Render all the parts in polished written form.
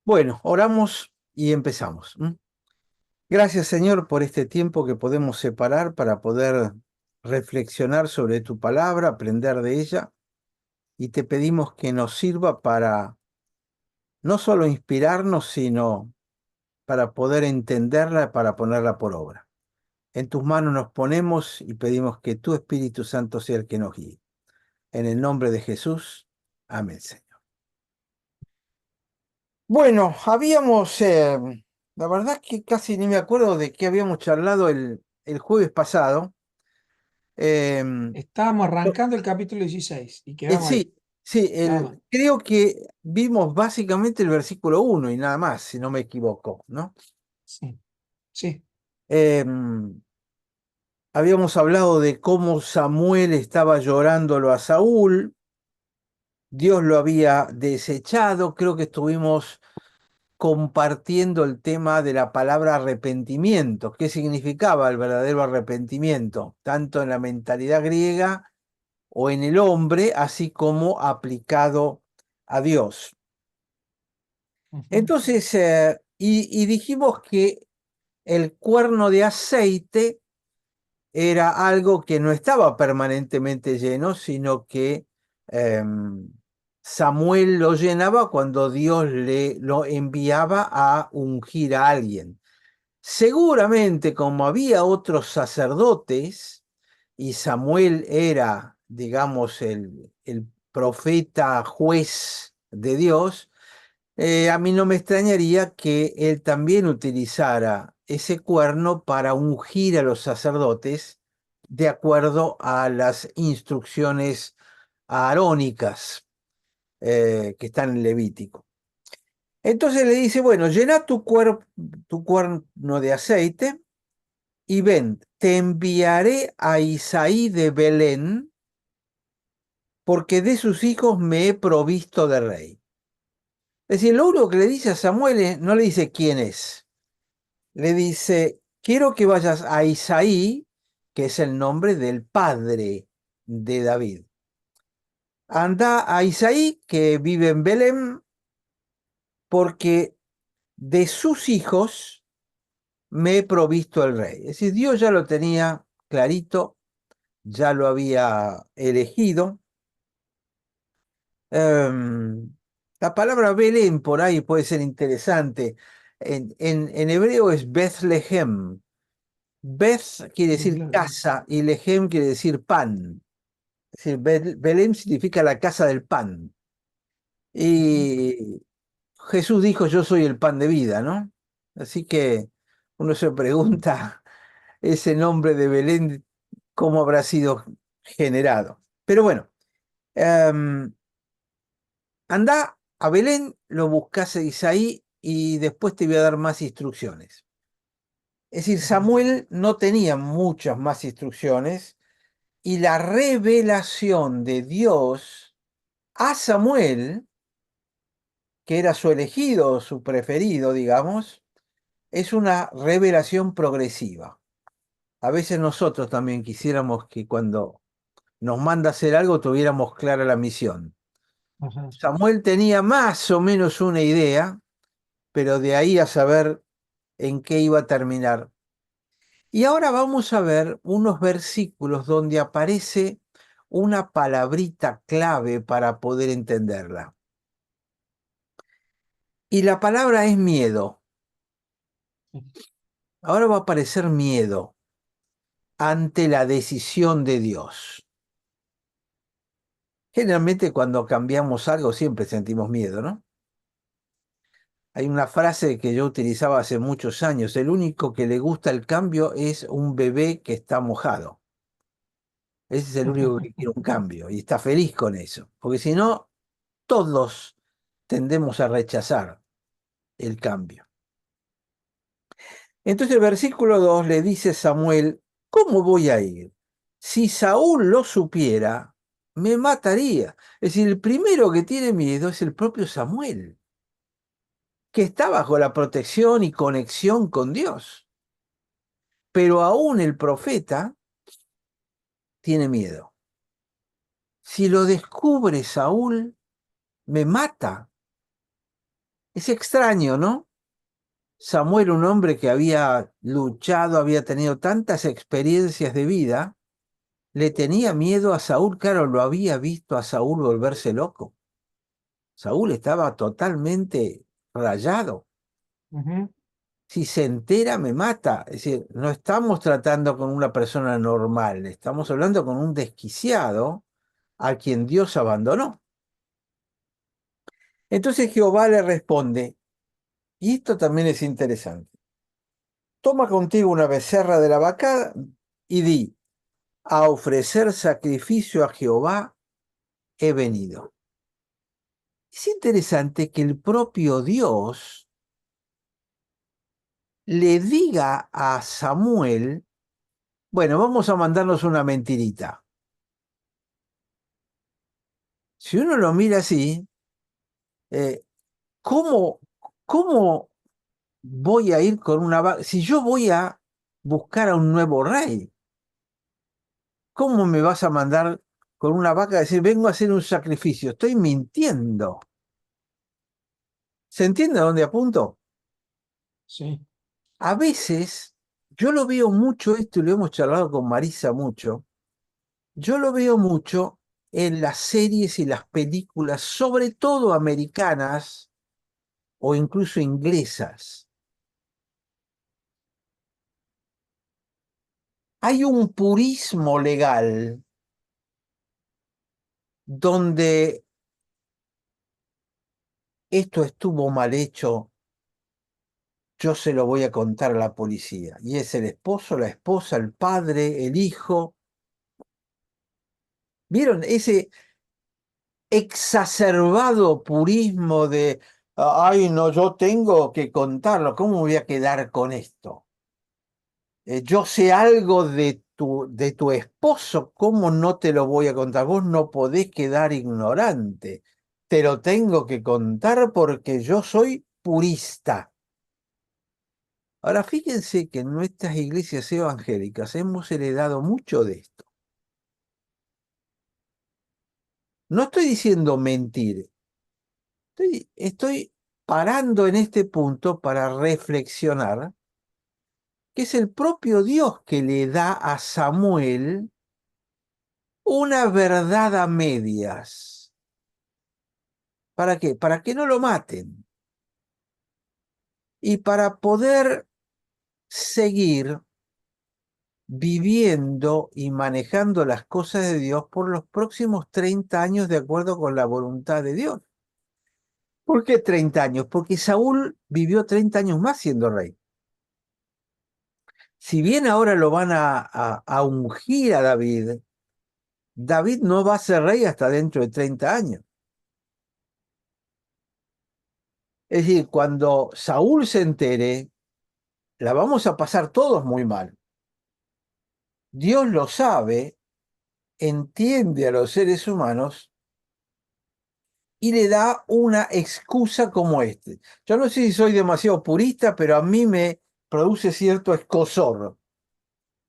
Bueno, oramos y empezamos. Gracias, Señor, por este tiempo que podemos separar para poder reflexionar sobre tu palabra, aprender de ella, y te pedimos que nos sirva para no solo inspirarnos, sino para poder entenderla, para ponerla por obra. En tus manos nos ponemos y pedimos que tu Espíritu Santo sea el que nos guíe. En el nombre de Jesús, amén, Señor. Bueno, la verdad que casi ni me acuerdo de qué habíamos charlado el jueves pasado. Em, Estábamos lo- arrancando el capítulo 16 y quedamos ahí, sí, sí, nada más. creo que vimos básicamente el versículo 1 y nada más, si no me equivoco, ¿no? Sí, sí. Em, Habíamos hablado de cómo Samuel estaba llorándolo a Saúl, Dios lo había desechado, creo que estuvimos compartiendo el tema de la palabra arrepentimiento. ¿Qué significaba el verdadero arrepentimiento? Tanto en la mentalidad griega o en el hombre, así como aplicado a Dios. Ujú, Entonces, y dijimos que el cuerno de aceite era algo que no estaba permanentemente lleno, sino que em, Samuel lo llenaba cuando Dios le lo enviaba a ungir a alguien. Seguramente como había otros sacerdotes y Samuel era, digamos, el profeta juez de Dios, a mí no me extrañaría que él también utilizara ese cuerno para ungir a los sacerdotes de acuerdo a las instrucciones aarónicas que están en Levítico. Entonces le dice, bueno, llena tu cuerno de aceite y ven, te enviaré a Isaí de Belén, porque de sus hijos me he provisto de rey. Es decir, lo único que le dice a Samuel no le dice quién es. Le dice, quiero que vayas a Isaí, que es el nombre del padre de David. Anda a Isaí, que vive en Belén, porque de sus hijos me he provisto el rey. Es decir, Dios ya lo tenía clarito, ya lo había elegido. Em, la palabra Belén por ahí puede ser interesante. En hebreo es Bethlehem. Beth quiere decir claro. casa y Lehem quiere decir pan. Es decir, Belén significa la casa del pan. Ujú. Y Jesús dijo, yo soy el pan de vida, ¿no? Así que uno se pregunta ese nombre de Belén, cómo habrá sido generado. Pero bueno, em, anda a Belén, lo buscas a Isaí y después te voy a dar más instrucciones. Es decir, Ujú. Samuel no tenía muchas más instrucciones y la revelación de Dios a Samuel, que era su elegido, su preferido, digamos, es una revelación progresiva. A veces nosotros también quisiéramos que cuando nos manda a hacer algo tuviéramos clara la misión. Ajá. Samuel tenía más o menos una idea, pero de ahí a saber en qué iba a terminar. Y ahora vamos a ver unos versículos donde aparece una palabrita clave para poder entenderla. Y la palabra es miedo. Ahora va a aparecer miedo ante la decisión de Dios. Generalmente cuando cambiamos algo siempre sentimos miedo, ¿no? Hay una frase que yo utilizaba hace muchos años, el único que le gusta el cambio es un bebé que está mojado. Ese es el único que quiere un cambio y está feliz con eso, porque si no, todos tendemos a rechazar el cambio. Entonces el versículo 2 le dice Samuel, ¿cómo voy a ir? Si Saúl lo supiera, me mataría. Es decir, el primero que tiene miedo es el propio Samuel, que está bajo la protección y conexión con Dios. Pero aún el profeta tiene miedo. Si lo descubre Saúl, me mata. Es extraño, ¿no? Samuel, un hombre que había luchado, había tenido tantas experiencias de vida, le tenía miedo a Saúl. Claro, lo había visto a Saúl volverse loco. Saúl estaba totalmente rayado. Ujú. Si se entera, me mata. Es decir, no estamos tratando con una persona normal, estamos hablando con un desquiciado a quien Dios abandonó. Entonces Jehová le responde, y esto también es interesante, toma contigo una becerra de la vaca y di, a ofrecer sacrificio a Jehová he venido. Es interesante que el propio Dios le diga a Samuel, bueno, vamos a mandarnos una mentirita. Si uno lo mira así, eh, ¿cómo, cómo voy a ir con una vaca? Si yo voy a buscar a un nuevo rey, ¿cómo me vas a mandar con una vaca a decir, vengo a hacer un sacrificio? Estoy mintiendo. ¿Se entiende a dónde apunto? Sí. A veces, yo lo veo mucho esto y lo hemos charlado con Marisa mucho, yo lo veo mucho en las series y las películas, sobre todo americanas o incluso inglesas. Hay un purismo legal donde esto estuvo mal hecho, yo se lo voy a contar a la policía. Y es el esposo, la esposa, el padre, el hijo. ¿Vieron ese exacerbado purismo de, ay, no, yo tengo que contarlo, ¿cómo me voy a quedar con esto? Yo sé algo de tu esposo, ¿cómo no te lo voy a contar? Vos no podés quedar ignorante. Te lo tengo que contar porque yo soy purista. Ahora, fíjense que en nuestras iglesias evangélicas hemos heredado mucho de esto. No estoy diciendo mentir, estoy parando en este punto para reflexionar que es el propio Dios que le da a Samuel una verdad a medias. ¿Para qué? Para que no lo maten y para poder seguir viviendo y manejando las cosas de Dios por los próximos 30 años de acuerdo con la voluntad de Dios. ¿Por qué 30 años? Porque Saúl vivió 30 años más siendo rey. Si bien ahora lo van a ungir a David, David no va a ser rey hasta dentro de 30 años. Es decir, cuando Saúl se entere, la vamos a pasar todos muy mal. Dios lo sabe, entiende a los seres humanos y le da una excusa como este. Yo no sé si soy demasiado purista, pero a mí me produce cierto escozor.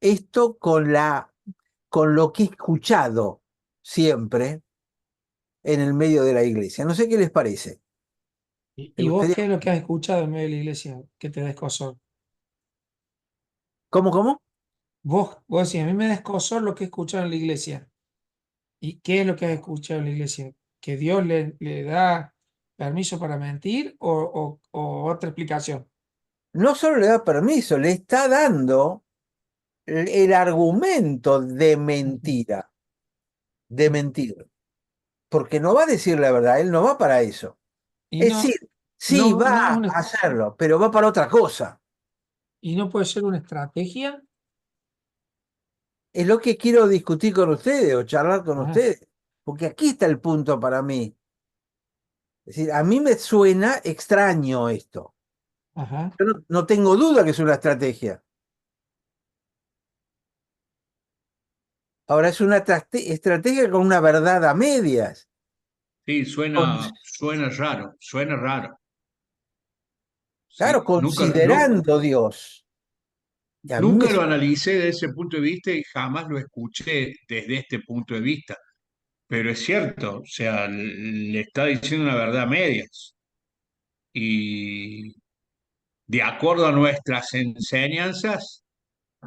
Esto con lo que he escuchado siempre en el medio de la iglesia. No sé qué les parece. ¿Te Y vos gustaría? qué es lo que has escuchado en medio de la iglesia que te da escozor? ¿Cómo, cómo? Vos decís, a mí me da escozor lo que he escuchado en la iglesia. ¿Y qué es lo que has escuchado en la iglesia? ¿Que Dios le da permiso para mentir o otra explicación? No solo le da permiso, le está dando el argumento Ujú. de mentir, porque no va a decir la verdad, él no va para eso. Y Es decir, sí, no es va una, a hacerlo, pero va para otra cosa. y no puede ser una estrategia. Es lo que quiero discutir con ustedes o charlar con Ah, ustedes, porque aquí está el punto para mí. Es decir, a mí me suena extraño esto. ajá, Yo no tengo duda que es una estrategia. Ahora es una estrategia con una verdad a medias. Sí, Con- suena raro, claro, ¿sí? considerando Dios. Y a mí me Nunca lo analicé desde ese punto de vista y jamás lo escuché desde este punto de vista, pero es cierto, o sea, le está diciendo una verdad a medias. y de acuerdo a nuestras enseñanzas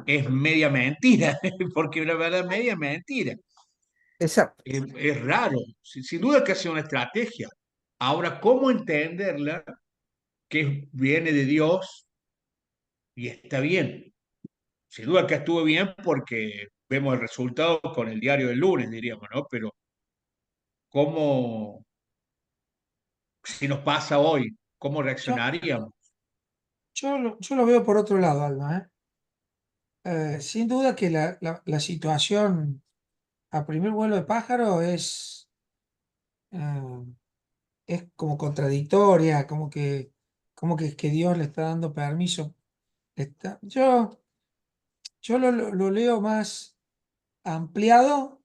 es media mentira, porque la verdad media mentira. Exacto. Es raro, sin duda que ha sido una estrategia. Ahora, ¿cómo entenderla? Que viene de Dios y está bien. Sin duda que estuvo bien porque vemos el resultado con el diario del lunes, diríamos, ¿no? Pero ¿cómo, si nos pasa hoy, cómo Yo, reaccionaríamos? yo lo veo por otro lado, Alma, ¿eh? Sin duda que la situación a primer vuelo de pájaro eh, es como contradictoria, como que Dios le está dando permiso. Yo lo leo más ampliado,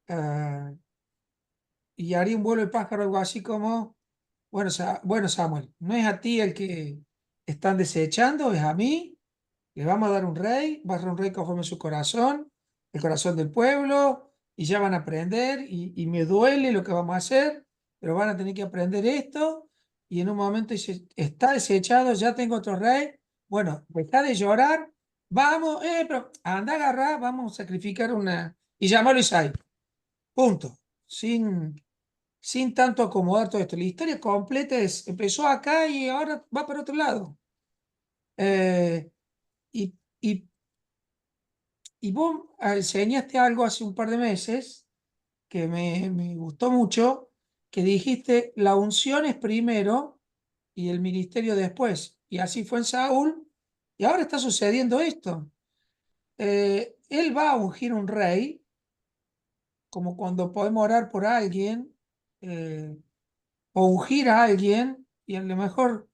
eh, y haría un vuelo de pájaro, algo así como, bueno, bueno, Samuel, no es a ti el que están desechando, es a mí. Le vamos a dar un rey, va a ser un rey conforme a su corazón, el corazón del pueblo, y ya van a aprender, y me duele lo que vamos a hacer, pero van a tener que aprender esto, y en un momento dice, está desechado, ya tengo otro rey, bueno, deja de llorar, vamos, pero anda a agarrar, vamos a sacrificar y llamarlo Isaí, punto, sin tanto acomodar todo esto. La historia completa empezó acá y ahora va para otro lado. Eh, y, y Y vos enseñaste algo hace un par de meses que me gustó mucho, que dijiste, la unción es primero y el ministerio después. Y así fue en Saúl, y ahora está sucediendo esto. Él va a ungir un rey, como cuando podemos orar por alguien, eh, o ungir a alguien, y a lo mejor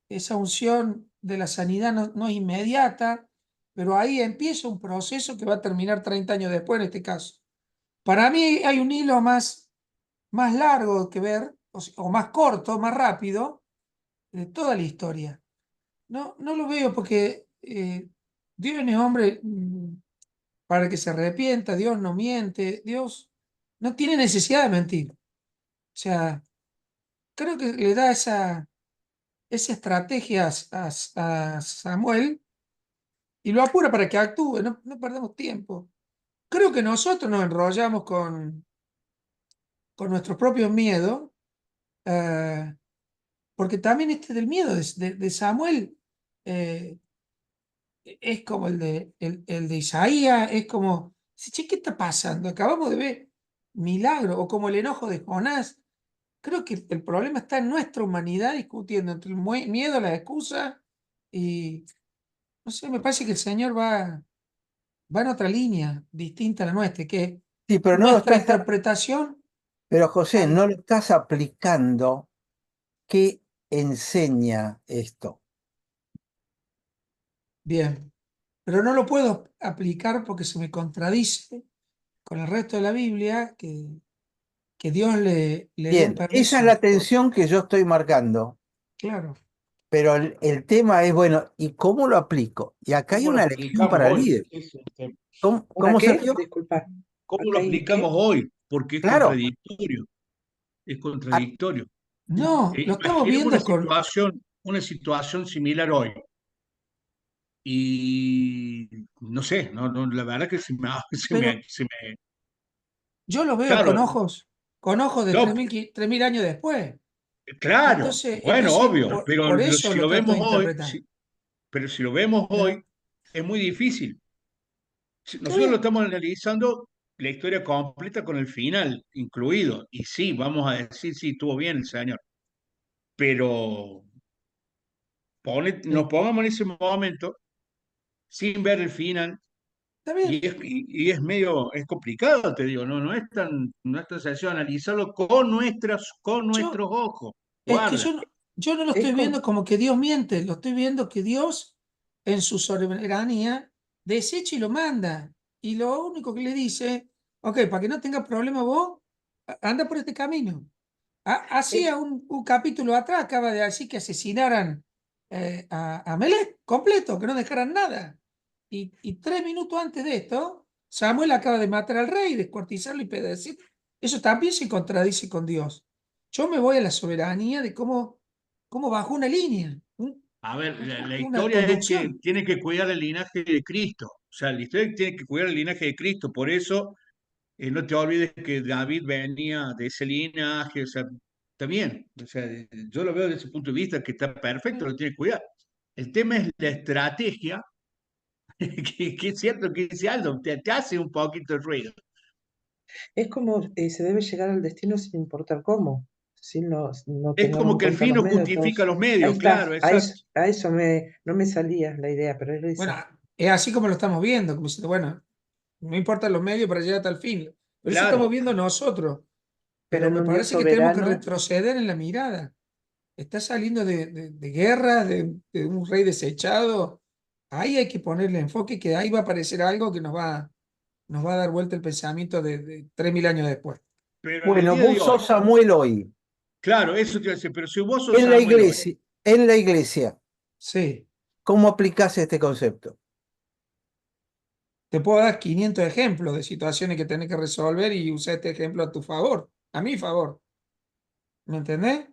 esa unción de la sanidad no es inmediata, pero ahí empieza un proceso que va a terminar 30 años después en este caso. Para mí hay un hilo más largo que ver, o más corto, más rápido, de toda la historia. No lo veo porque Dios no es hombre para que se arrepienta, Dios no miente, Dios no tiene necesidad de mentir. O sea, creo que le da esa estrategia a Samuel y lo apura para que actúe, no perdemos tiempo. Creo que nosotros nos enrollamos con nuestros propios miedos. eh, Porque también este del miedo de Samuel eh, es como el de Isaías, es como, sí, che, ¿qué está pasando? Acabamos de ver milagro, o como el enojo de Jonás. Creo que el problema está en nuestra humanidad discutiendo entre el miedo, la excusa, y no sé, me parece que el Señor va en otra línea, distinta a la nuestra, que Sí, pero no lo nuestra estás, interpretación. pero José, al- no lo estás aplicando. ¿Qué enseña esto? Bien, pero no lo puedo aplicar porque se me contradice con el resto de la Biblia, que Dios le dio un Bien, esa es permiso. la tensión que yo estoy marcando, Claro, pero el tema es, bueno, ¿y cómo lo aplico? Y acá hay ¿Cómo lo una lección aplicamos para el hoy? líder. Ese es el tema. ¿Cómo, ¿Una cómo, qué? Sergio? Disculpa. ¿Cómo lo ¿Acá hay aplicamos qué? hoy? Porque es Claro, contradictorio, es a- contradictorio. no, lo estamos Imaginemos viendo una situación similar hoy. Y no sé, la verdad que pero yo lo veo claro, con ojos de no, 3.000 años después. claro, bueno, Entonces obvio, por eso si lo lo trato vemos de hoy, interpretar. pero si lo vemos ¿Ya? hoy, es muy difícil. Está Nosotros lo bien, estamos analizando la historia completa con el final incluido. Y sí, vamos a decir, sí, estuvo bien el señor. Pero nos sí, pongamos en ese momento sin ver el final. está bien. Y es medio, es complicado, te digo, no es tan sencillo analizarlo con Yo, nuestros ojos. es que Guarda. yo no lo Es estoy como, viendo como que Dios miente, lo estoy viendo que Dios en su soberanía desecha y lo manda. Y lo único que le dice, ok, para que no tenga problema vos, anda por este camino. es, Hacía un capítulo atrás, acaba de decir que asesinaran a Melech completo, que no dejaran nada. Y 3 minutos antes de esto, Samuel acaba de matar al rey, descuartizarlo y pedacir. Eso también se contradice con Dios. Yo me voy a la soberanía de cómo. ¿Cómo bajó una línea? A ver, la Una historia es que conducción. tiene que cuidar el linaje de Cristo. O sea, la historia tiene que cuidar el linaje de Cristo. Por eso, no te olvides que David venía de ese linaje. O sea, está bien. O sea, yo lo veo desde ese punto de vista que está perfecto, lo tiene que cuidar. El tema es la estrategia, que es cierto que dice Aldo, te hace un poquito de ruido. Es como se debe llegar al destino sin importar cómo, sin no Es tener en como que el cuenta fin los no medios, justifica todos. los Ahí medios, claro, está, exacto. a eso no me salía la idea, pero era Bueno, esa. es así como lo estamos viendo, como diciendo, bueno, no importan los medios para llegar hasta el fin. Pero eso estamos Claro, viendo nosotros. Pero Pero en me un Dios parece que tenemos que soberano, retroceder en la mirada. Está saliendo de guerra, de un rey desechado. Ahí hay que ponerle enfoque, que ahí va a aparecer algo que nos va a dar vuelta el pensamiento de 3000 años después. pero en el Bueno, día de vos hoy, sos Samuel hoy, claro, eso te iba a decir, pero si vos sos en la Samuel hoy, iglesia, en la iglesia, Sí, ¿cómo aplicás este concepto? te puedo dar 500 ejemplos de situaciones que tenés que resolver y usar este ejemplo a tu favor, a mi favor. ¿Me entendés?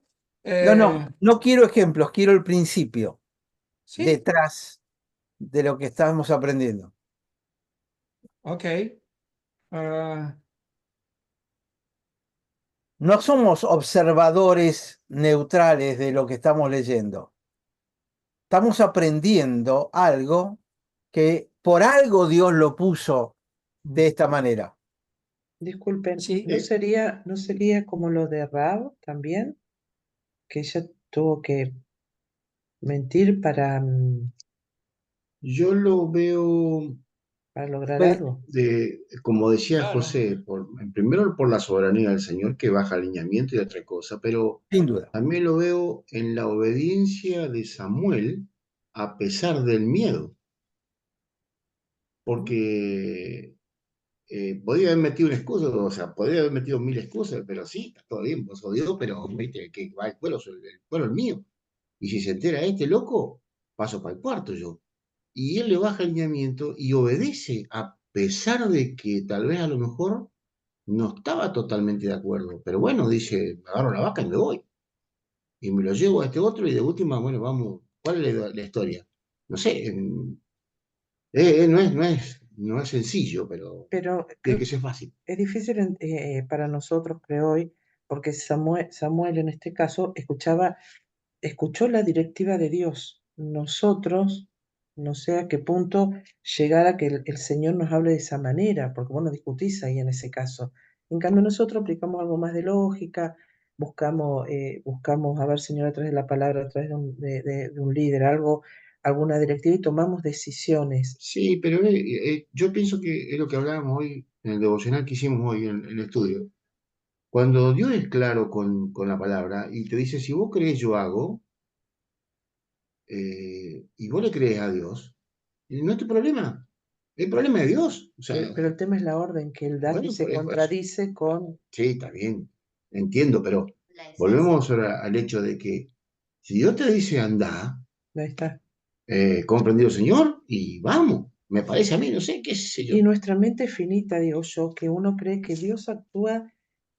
No, Eh, no quiero ejemplos, quiero el principio sí, detrás de lo que estamos aprendiendo. ok. Ah, No somos observadores neutrales de lo que estamos leyendo. Estamos aprendiendo algo que por algo Dios lo puso de esta manera. disculpen, sí, no sería como lo de Rab también? Que ella tuvo que mentir Yo lo veo para lograr Pues, algo. como decía claro, José, primero por la soberanía del Señor que baja alineamiento y otra cosa, pero sin duda. también lo veo en la obediencia de Samuel a pesar del miedo, porque podía haber metido una excusa, o sea, podría haber metido mil excusas, pero sí, está todo bien, vos sos Dios, pero viste, que va el pueblo es mío. Y si se entera este loco, paso para el cuarto yo. Y él le baja el lineamiento y obedece, a pesar de que tal vez a lo mejor no estaba totalmente de acuerdo. Pero bueno, dice, me agarro la vaca y me voy. Y me lo llevo a este otro y de última, bueno, vamos, ¿cuál es la historia? No sé, no es sencillo, pero Pero tiene que ser fácil. es difícil para nosotros, creo hoy, porque Samuel en este caso escuchó la directiva de Dios. Nosotros, no sé a qué punto llegar a que el Señor nos hable de esa manera, porque vos no discutís ahí en ese caso. En cambio, nosotros aplicamos algo más de lógica, buscamos, a ver, Señor, a través de la palabra, a través de un líder, alguna directiva y tomamos decisiones. Sí, pero yo pienso que es lo que hablábamos hoy en el devocional que hicimos hoy en el estudio. Cuando Dios es claro con la palabra y te dice, si vos crees, yo hago, y vos le crees a Dios, no es tu problema, es el problema de Dios. O sea, Pero el tema es la orden que él da, que bueno, se pues, contradice con... sí, está bien, entiendo, pero volvemos ahora al hecho de que si Dios te dice anda, Ahí está. comprendido Señor, y vamos, me parece a mí, no sé, qué sé yo. Y nuestra mente finita, digo yo, que uno cree que Dios actúa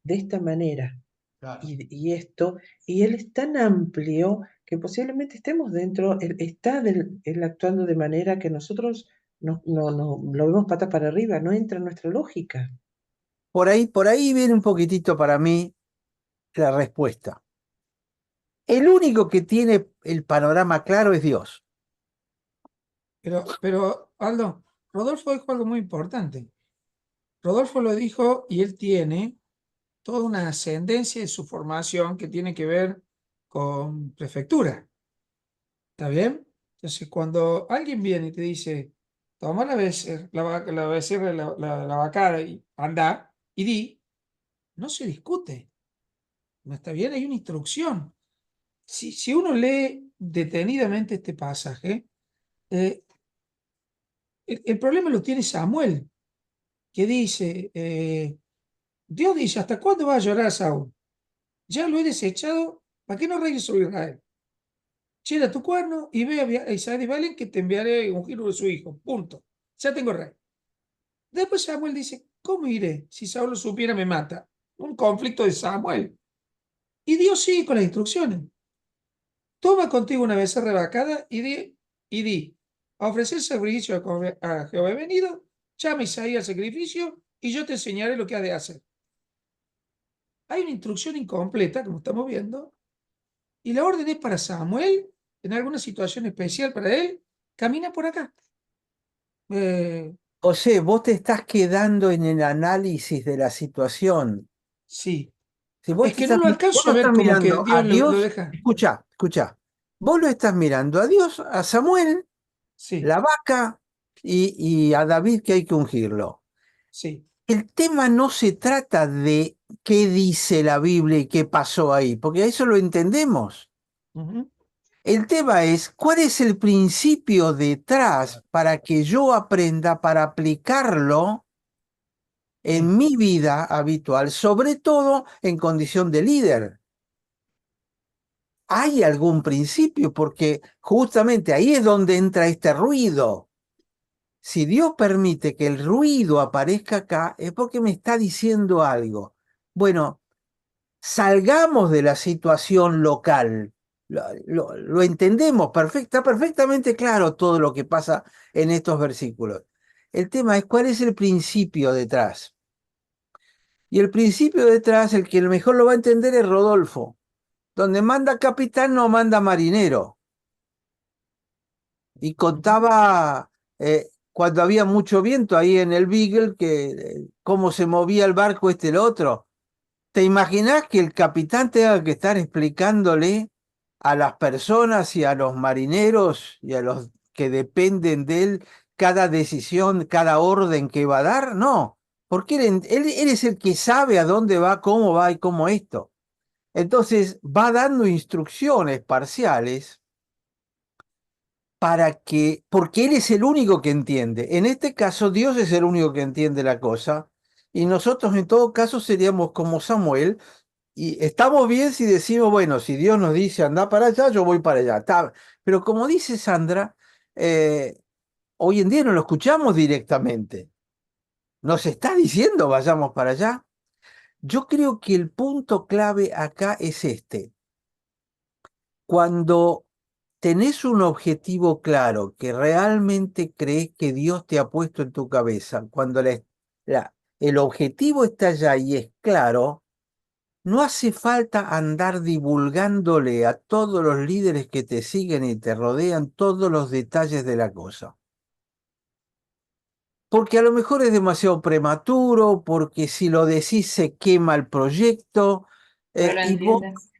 de esta manera claro. y esto, y Él es tan amplio que posiblemente estemos dentro, Él actuando de manera que nosotros no lo vemos patas para arriba, no entra en nuestra lógica. Por ahí viene un poquitito para mí la respuesta. El único que tiene el panorama claro es Dios. pero Aldo, Rodolfo dijo algo muy importante. Rodolfo lo dijo y él tiene toda una ascendencia de su formación que tiene que ver con prefectura. ¿Está bien? Entonces, cuando alguien viene y te dice, toma la becerra, la vacada y anda y di, no se discute. ¿No está bien? Hay una instrucción. Si uno lee detenidamente este pasaje, eh, el problema lo tiene Samuel, que dice, Dios dice, ¿hasta cuándo va a llorar Saúl? Ya lo he desechado, ¿para qué no reines sobre Israel? Chila tu cuerno y ve a Isaac y Belén que te enviaré un giro de su hijo. Punto. Ya tengo rey. Después Samuel dice, ¿cómo iré? Si Saúl lo supiera me mata. Un conflicto de Samuel. Y Dios sigue con las instrucciones. toma contigo una becerra vacada y di, a ofrecer sacrificio a Jehová he venido, llama a Isaías al sacrificio y yo te enseñaré lo que has de hacer. Hay una instrucción incompleta, como estamos viendo, y la orden es para Samuel, en alguna situación especial para él, camina por acá. Eh, José, vos te estás quedando en el análisis de la situación. sí, Si vos es que no lo vos alcanzo lo a ver estás como que mirando a Dios lo Dios, deja. escucha, vos lo estás mirando a Dios, a Samuel, Sí, la vaca y a David que hay que ungirlo. sí. El tema no se trata de qué dice la Biblia y qué pasó ahí, porque eso lo entendemos. Ujú. El tema es cuál es el principio detrás para que yo aprenda para aplicarlo Sí. en mi vida habitual, sobre todo en condición de líder. ¿Hay algún principio? Porque justamente ahí es donde entra este ruido. Si Dios permite que el ruido aparezca acá, es porque me está diciendo algo. Bueno, salgamos de la situación local. Lo entendemos, está perfectamente claro todo lo que pasa en estos versículos. El tema es cuál es el principio detrás. Y el principio detrás, el que mejor lo va a entender es Rodolfo. Donde manda capitán no manda marinero. Y Ujú. contaba cuando había mucho viento ahí en el Beagle, que cómo se movía el barco este y el otro. ¿Te imaginás que el capitán tenga que estar explicándole a las personas y a los marineros y a los que dependen de él cada decisión, cada orden que va a dar? No, porque él es el que sabe a dónde va y cómo esto. Entonces va dando instrucciones parciales porque él es el único que entiende. En este caso, Dios es el único que entiende la cosa, y nosotros en todo caso seríamos como Samuel, y estamos bien si decimos, bueno, si Dios nos dice anda para allá, yo voy para allá. Pero como dice Sandra, hoy en día no lo escuchamos directamente. Nos está diciendo vayamos para allá. Yo creo que el punto clave acá es este. Cuando tenés un objetivo claro, que realmente crees que Dios te ha puesto en tu cabeza, cuando el objetivo está allá y es claro, no hace falta andar divulgándole a todos los líderes que te siguen y te rodean todos los detalles de la cosa. Porque a lo mejor es demasiado prematuro, porque si lo decís se quema el proyecto, No lo y vos entiendes.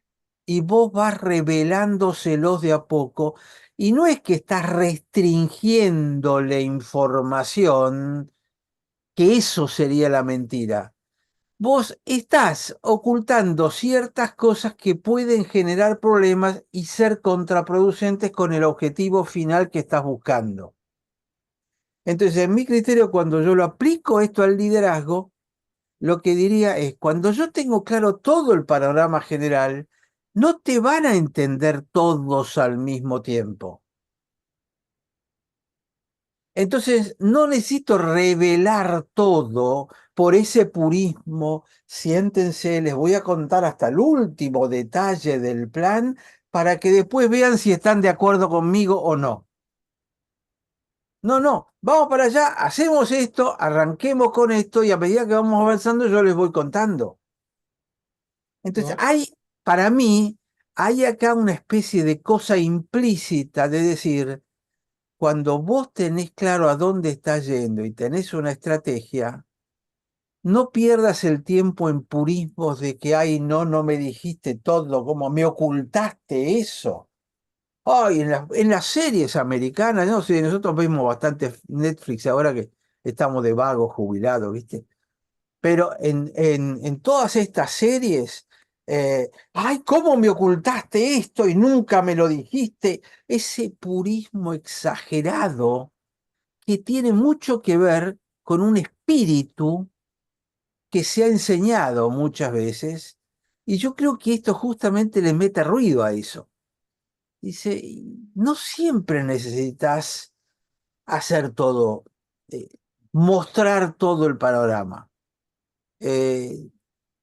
y vos vas revelándoselos de a poco, y no es que estás restringiendo la información, que eso sería la mentira. Vos estás ocultando ciertas cosas que pueden generar problemas y ser contraproducentes con el objetivo final que estás buscando. Entonces, en mi criterio, cuando yo lo aplico esto al liderazgo, lo que diría es, cuando yo tengo claro todo el panorama general, no te van a entender todos al mismo tiempo. Entonces, no necesito revelar todo por ese purismo. Siéntense, les voy a contar hasta el último detalle del plan para que después vean si están de acuerdo conmigo o no. No, vamos para allá, hacemos esto, arranquemos con esto y a medida que vamos avanzando yo les voy contando. Entonces, No, para mí, hay acá una especie de cosa implícita de decir, cuando vos tenés claro a dónde estás yendo y tenés una estrategia, no pierdas el tiempo en purismos de que, ay, no me dijiste todo, como me ocultaste eso. Ay, en las series americanas, no sé, nosotros vemos bastante Netflix ahora que estamos de vagos jubilados, ¿viste? Pero en todas estas series, ay, ¿cómo me ocultaste esto y nunca me lo dijiste? Ese purismo exagerado que tiene mucho que ver con un espíritu que se ha enseñado muchas veces, y yo creo que esto justamente le mete ruido a eso. Dice, no siempre necesitas hacer todo, eh, mostrar todo el panorama. Eh,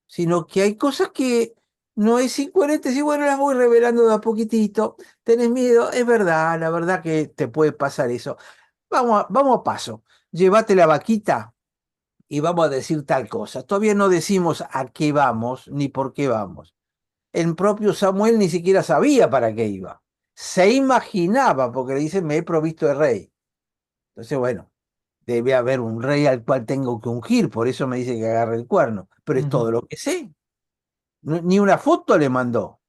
Sino que hay cosas que no es incoherente. Sí, bueno, las voy revelando de a poquitito. ¿Tenés miedo? Es verdad, la verdad que te puede pasar eso. Vamos a paso. Llévate la vaquita y vamos a decir tal cosa. Todavía no decimos a qué vamos ni por qué vamos. El propio Samuel ni siquiera sabía para qué iba. Se imaginaba, porque le dice, me he provisto de rey. Entonces, bueno, debe haber un rey al cual tengo que ungir, por eso me dice que agarre el cuerno. Pero es Ujú. todo lo que sé. Ni una foto le mandó.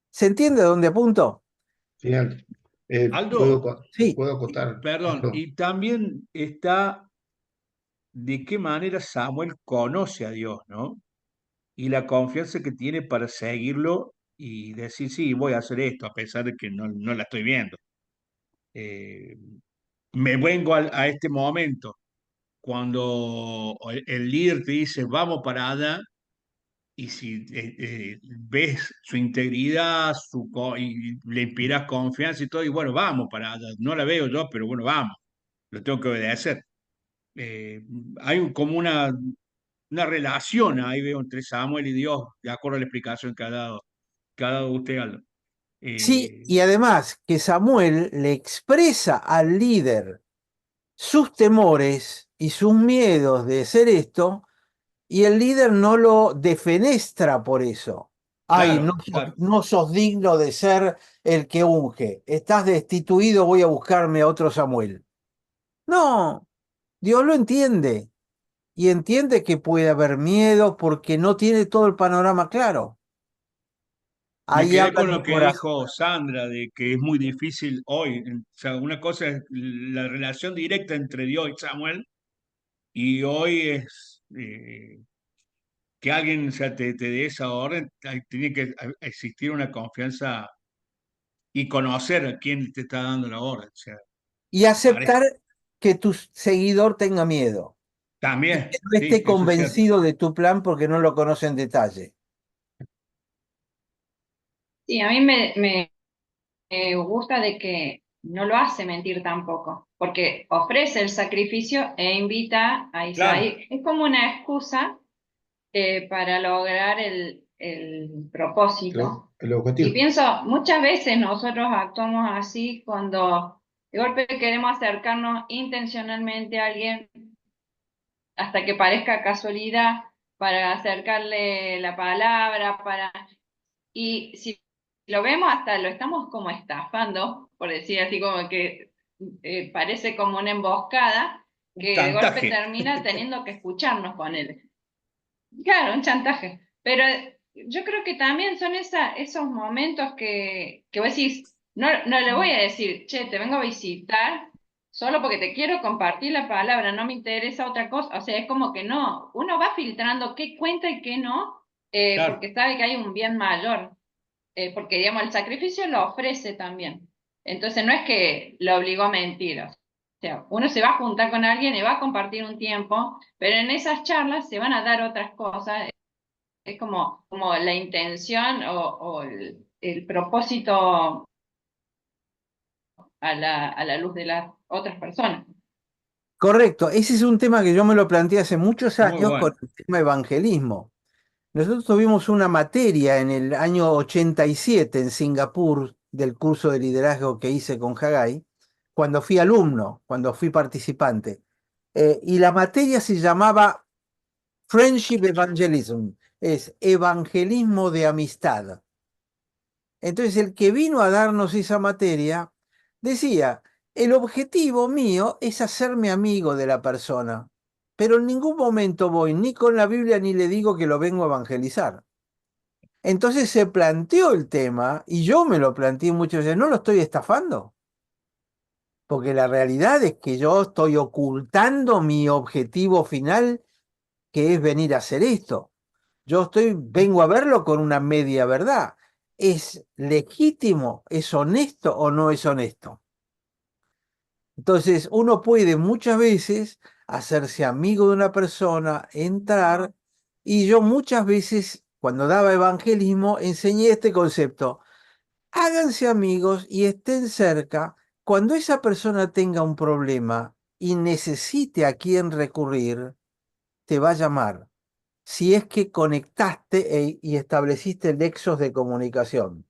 ¿Se entiende a dónde apunto? Genial. Aldo, Sí. ¿Puedo acotar perdón, algo? y también está de qué manera Samuel conoce a Dios, ¿no? Y la confianza que tiene para seguirlo y decir, sí, voy a hacer esto, a pesar de que no la estoy viendo. Eh, Me vengo a este momento, cuando el líder te dice, vamos para allá, y si ves su integridad, y le inspiras confianza y todo, y bueno, vamos para allá. No la veo yo, pero bueno, vamos, lo tengo que obedecer. Eh, Hay como una relación ahí veo entre Samuel y Dios, de acuerdo a la explicación que ha dado usted, Aldo. Sí, Eh, y además que Samuel le expresa al líder sus temores y sus miedos de hacer esto, y el líder no lo defenestra por eso. Ay, claro, claro. no sos digno de ser el que unge. Estás destituido, voy a buscarme a otro Samuel. No, Dios lo entiende. Y entiende que puede haber miedo porque no tiene todo el panorama claro. Me Ahí quedé habla con del lo que corazón. dijo Sandra, de que es muy difícil hoy. O sea, una cosa es la relación directa entre Dios y Samuel, y hoy es que alguien, o sea, te dé esa orden, tiene que existir una confianza y conocer a quién te está dando la orden. O sea, Y parece. aceptar que tu seguidor tenga miedo y que También, no sí, esté eso es cierto. convencido de tu plan porque no lo conoce en detalle. Sí, a mí me gusta de que no lo hace mentir tampoco, porque ofrece el sacrificio e invita a Claro, Isaí. Es como una excusa para lograr el propósito. El Y objetivo. pienso, muchas veces nosotros actuamos así cuando de golpe queremos acercarnos intencionalmente a alguien hasta que parezca casualidad para acercarle la palabra, y si lo vemos hasta lo estamos como estafando, por decir así como que parece como una emboscada, un que de golpe chantaje. termina teniendo que escucharnos con él. Claro, un chantaje. Pero yo creo que también son esos momentos que vos decís, no le voy a decir, che, te vengo a visitar solo porque te quiero compartir la palabra, no me interesa otra cosa. O sea, es como que no, uno va filtrando qué cuenta y qué no, Claro, porque sabe que hay un bien mayor, porque digamos, el sacrificio lo ofrece también. Entonces no es que lo obligó a mentir. O sea, uno se va a juntar con alguien y va a compartir un tiempo, pero en esas charlas se van a dar otras cosas. Es como la intención o el propósito a la luz de las otras personas. Correcto, ese es un tema que yo me lo planteé hace muchos muy años con bueno. el tema evangelismo. Nosotros tuvimos una materia en el año 87 en Singapur del curso de liderazgo que hice con Hagai, cuando fui alumno, cuando fui participante. Y la materia se llamaba Friendship Evangelism, es evangelismo de amistad. Entonces el que vino a darnos esa materia decía, el objetivo mío es hacerme amigo de la persona, pero en ningún momento voy ni con la Biblia ni le digo que lo vengo a evangelizar. Entonces se planteó el tema y yo me lo planteé muchas veces, ¿no lo estoy estafando? Porque la realidad es que yo estoy ocultando mi objetivo final, que es venir a hacer esto. Vengo a verlo con una media verdad. ¿Es legítimo? ¿Es honesto o no es honesto? Entonces, uno puede muchas veces hacerse amigo de una persona, entrar, y yo muchas veces, cuando daba evangelismo, enseñé este concepto. Háganse amigos y estén cerca. Cuando esa persona tenga un problema y necesite a quién recurrir, te va a llamar. si es que conectaste y estableciste nexos de comunicación.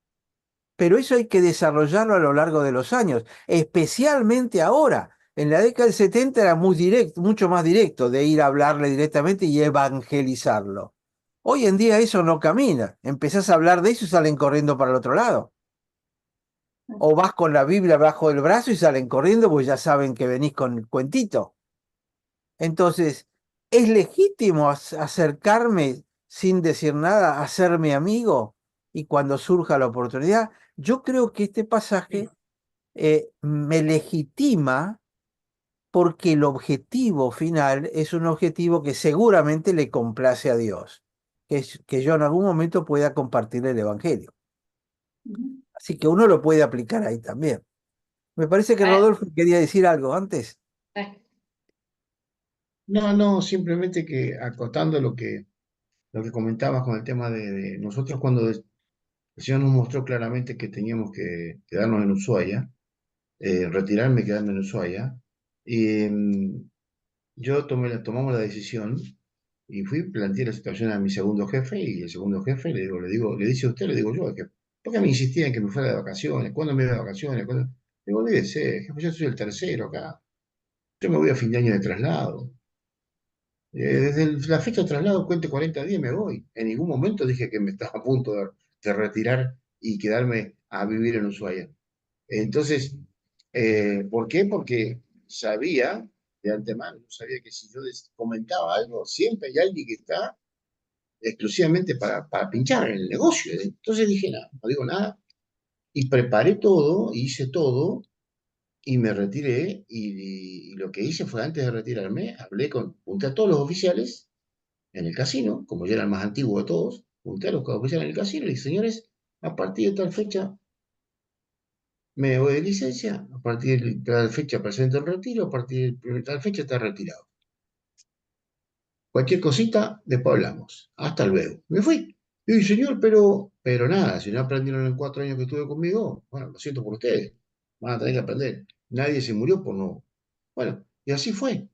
Pero eso hay que desarrollarlo a lo largo de los años, especialmente ahora. En la década del 70 era muy directo, mucho más directo de ir a hablarle directamente y evangelizarlo. Hoy en día eso no camina. Empezás a hablar de eso y salen corriendo para el otro lado. O vas con la Biblia bajo el brazo y salen corriendo porque ya saben que venís con el cuentito. Entonces, ¿es legítimo acercarme sin decir nada, hacerme amigo? Y cuando surja la oportunidad, yo creo que este pasaje me legitima porque el objetivo final es un objetivo que seguramente le complace a Dios, que es que yo en algún momento pueda compartir el Evangelio. Ujú. Así que uno lo puede aplicar ahí también. Me parece que Eh, Rodolfo quería decir algo antes. eh, No, no, simplemente que acotando lo que comentabas con el tema de nosotros cuando el Señor nos mostró claramente que teníamos que quedarnos en Ushuaia, retirarme y quedarme en Ushuaia, y tomamos la decisión y fui, planteé la situación a mi segundo jefe y el segundo jefe le dice a usted, le digo yo, ¿por qué me insistía en que me fuera de vacaciones? ¿Cuándo me iba de vacaciones? ¿Cuándo? Le digo, olvídese, jefe, yo soy el tercero acá, yo me voy a fin de año de traslado. Desde la fecha de traslado, cuente 40 días, me voy. En ningún momento dije que me estaba a punto de retirar y quedarme a vivir en Ushuaia. Entonces, ¿por qué? Porque sabía de antemano, sabía que si yo comentaba algo, siempre hay alguien que está exclusivamente para pinchar en el negocio. Entonces dije, nada, no digo nada, y preparé todo, hice todo, y me retiré, y lo que hice fue, antes de retirarme, junté a todos los oficiales en el casino, como yo era el más antiguo de todos, junté a los oficiales en el casino y le dije, señores, a partir de tal fecha me voy de licencia, a partir de tal fecha presento el retiro, a partir de tal fecha está retirado. Cualquier cosita, después hablamos. Hasta luego. Me fui. Y dije, señor, pero nada, si no aprendieron en 4 años que estuve conmigo, bueno, lo siento por ustedes. Van a tener que aprender. Nadie se murió por no. Bueno, y así fue.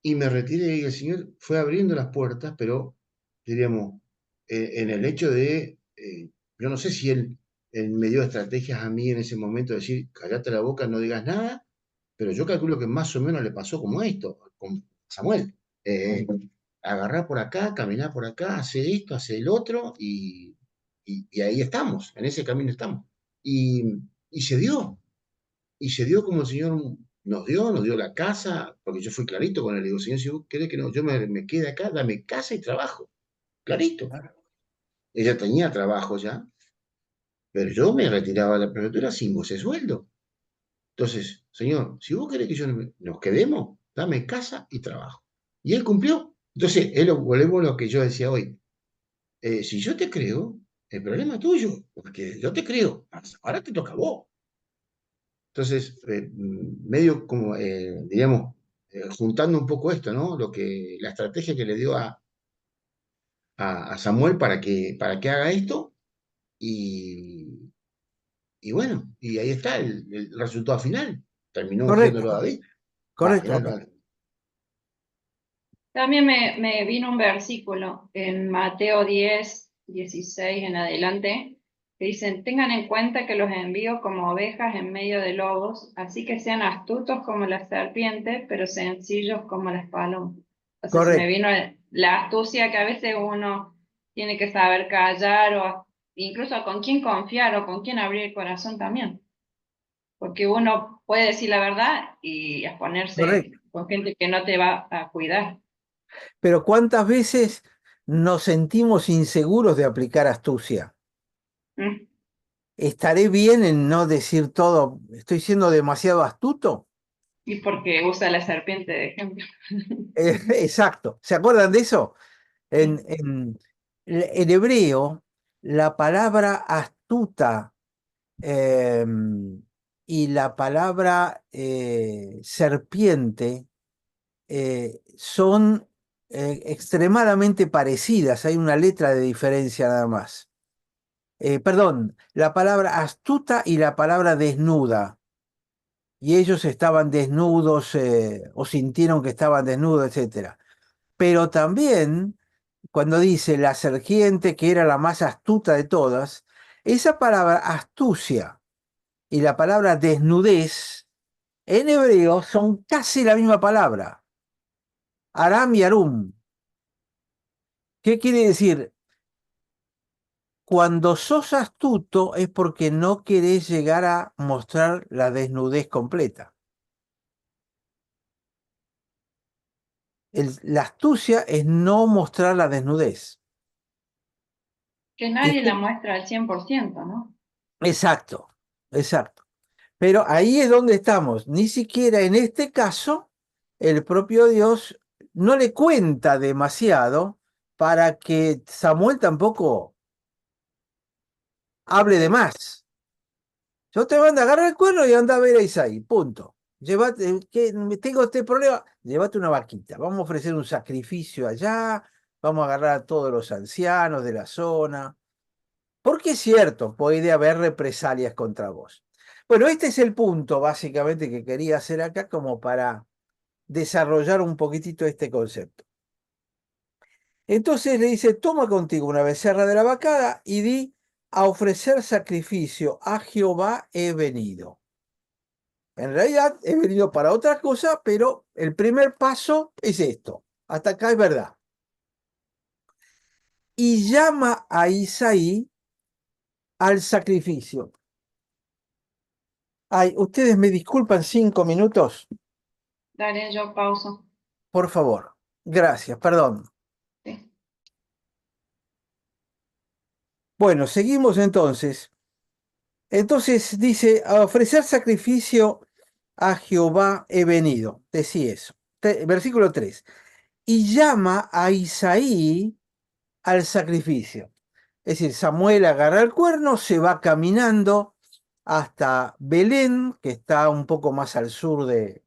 Y me retiré y el señor fue abriendo las puertas, pero, diríamos, en el hecho de, yo no sé si él me dio estrategias a mí en ese momento de decir, callate la boca, no digas nada, pero yo calculo que más o menos le pasó como esto, con Samuel. Eh, Agarrar por acá, caminar por acá, hacer esto, hacer el otro, y ahí estamos, en ese camino estamos. Y, y se dio, y se dio como el Señor nos dio la casa, porque yo fui clarito con él, le digo, Señor, si vos querés que no, yo me quede acá, dame casa y trabajo, clarito. Ella tenía trabajo ya, pero yo me retiraba de la prefectura sin goce de sueldo. Entonces, Señor, si vos querés que nos quedemos, dame casa y trabajo. Y él cumplió. Entonces, volvemos a lo que yo decía hoy. Si yo te creo, el problema es tuyo, porque yo te creo, ahora te toca a vos. Entonces, medio como, diríamos, juntando un poco esto, ¿no? La estrategia que le dio a Samuel para que haga esto, y, y bueno, y ahí está el resultado final. Terminó ungiéndolo a Correcto, David. Va, correcto. También me vino un versículo en Mateo 10, 16 en adelante, que dicen, tengan en cuenta que los envío como ovejas en medio de lobos, así que sean astutos como las serpientes, pero sencillos como las palomas. Entonces se me Correcto. vino la astucia que a veces uno tiene que saber callar o incluso con quién confiar o con quién abrir el corazón también, porque uno puede decir la verdad y exponerse Correcto. con gente que no te va a cuidar. Pero ¿cuántas veces nos sentimos inseguros de aplicar astucia? Mm. ¿Estaré bien en no decir todo? ¿Estoy siendo demasiado astuto? Y porque usa la serpiente de ejemplo. Exacto. ¿Se acuerdan de eso? En, Sí. en hebreo, la palabra astuta y la palabra serpiente son extremadamente parecidas. Hay una letra de diferencia nada más. Perdón, la palabra astuta y la palabra desnuda. Y ellos estaban desnudos o sintieron que estaban desnudos, etcétera. Pero también cuando dice la serpiente que era la más astuta de todas, esa palabra astucia y la palabra desnudez en hebreo son casi la misma palabra, aram y arum. ¿Qué quiere decir? Cuando sos astuto es porque no querés llegar a mostrar la desnudez completa. La astucia es no mostrar la desnudez. Que nadie la muestra al 100%, ¿no? Exacto, exacto. Pero ahí es donde estamos. Ni siquiera en este caso el propio Dios no le cuenta demasiado para que Samuel tampoco hable de más. Yo te mando a agarrar el cuerno y anda a ver a Isaí, punto. Llévate, que tengo este problema, llévate una vaquita. Vamos a ofrecer un sacrificio allá, vamos a agarrar a todos los ancianos de la zona. Porque es cierto, puede haber represalias contra vos. Bueno, este es el punto básicamente que quería hacer acá como para desarrollar un poquitito este concepto. Entonces le dice, toma contigo una becerra de la vacada y di, a ofrecer sacrificio a Jehová he venido. En realidad he venido para otra cosa, pero el primer paso es esto. Hasta acá es verdad. Y llama a Isaí al sacrificio. Ay, ustedes me disculpan 5 minutos, Dale, yo pauso. por favor. Gracias, perdón. Sí. Bueno, seguimos entonces. Entonces dice, a ofrecer sacrificio a Jehová he venido. Decía eso. Versículo 3. Y llama a Isaí al sacrificio. Es decir, Samuel agarra el cuerno, se va caminando hasta Belén, que está un poco más al sur de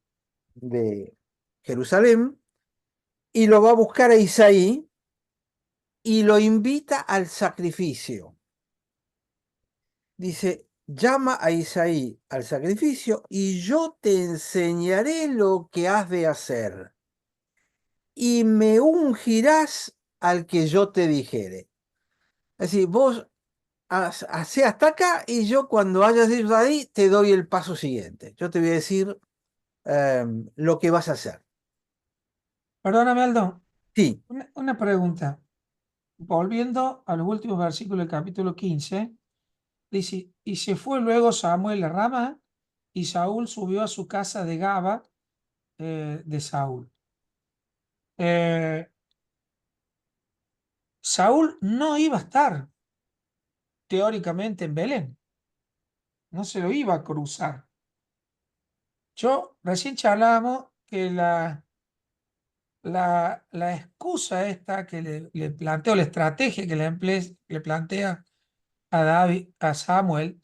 Jerusalén, y lo va a buscar a Isaí y lo invita al sacrificio. Dice, llama a Isaí al sacrificio y yo te enseñaré lo que has de hacer y me ungirás al que yo te dijere. Es decir, vos hacé hasta acá y yo cuando hayas ido ahí te doy el paso siguiente. Yo te voy a decir lo que vas a hacer. Perdóname, Aldo, Sí, una pregunta. Volviendo a los últimos versículos del capítulo 15, dice, y se fue luego Samuel a Ramá, y Saúl subió a su casa de Gaba de Saúl. Saúl no iba a estar teóricamente en Belén, no se lo iba a cruzar. Yo recién charlábamos que la excusa esta que le planteo, la estrategia que le plantea a David, a Samuel,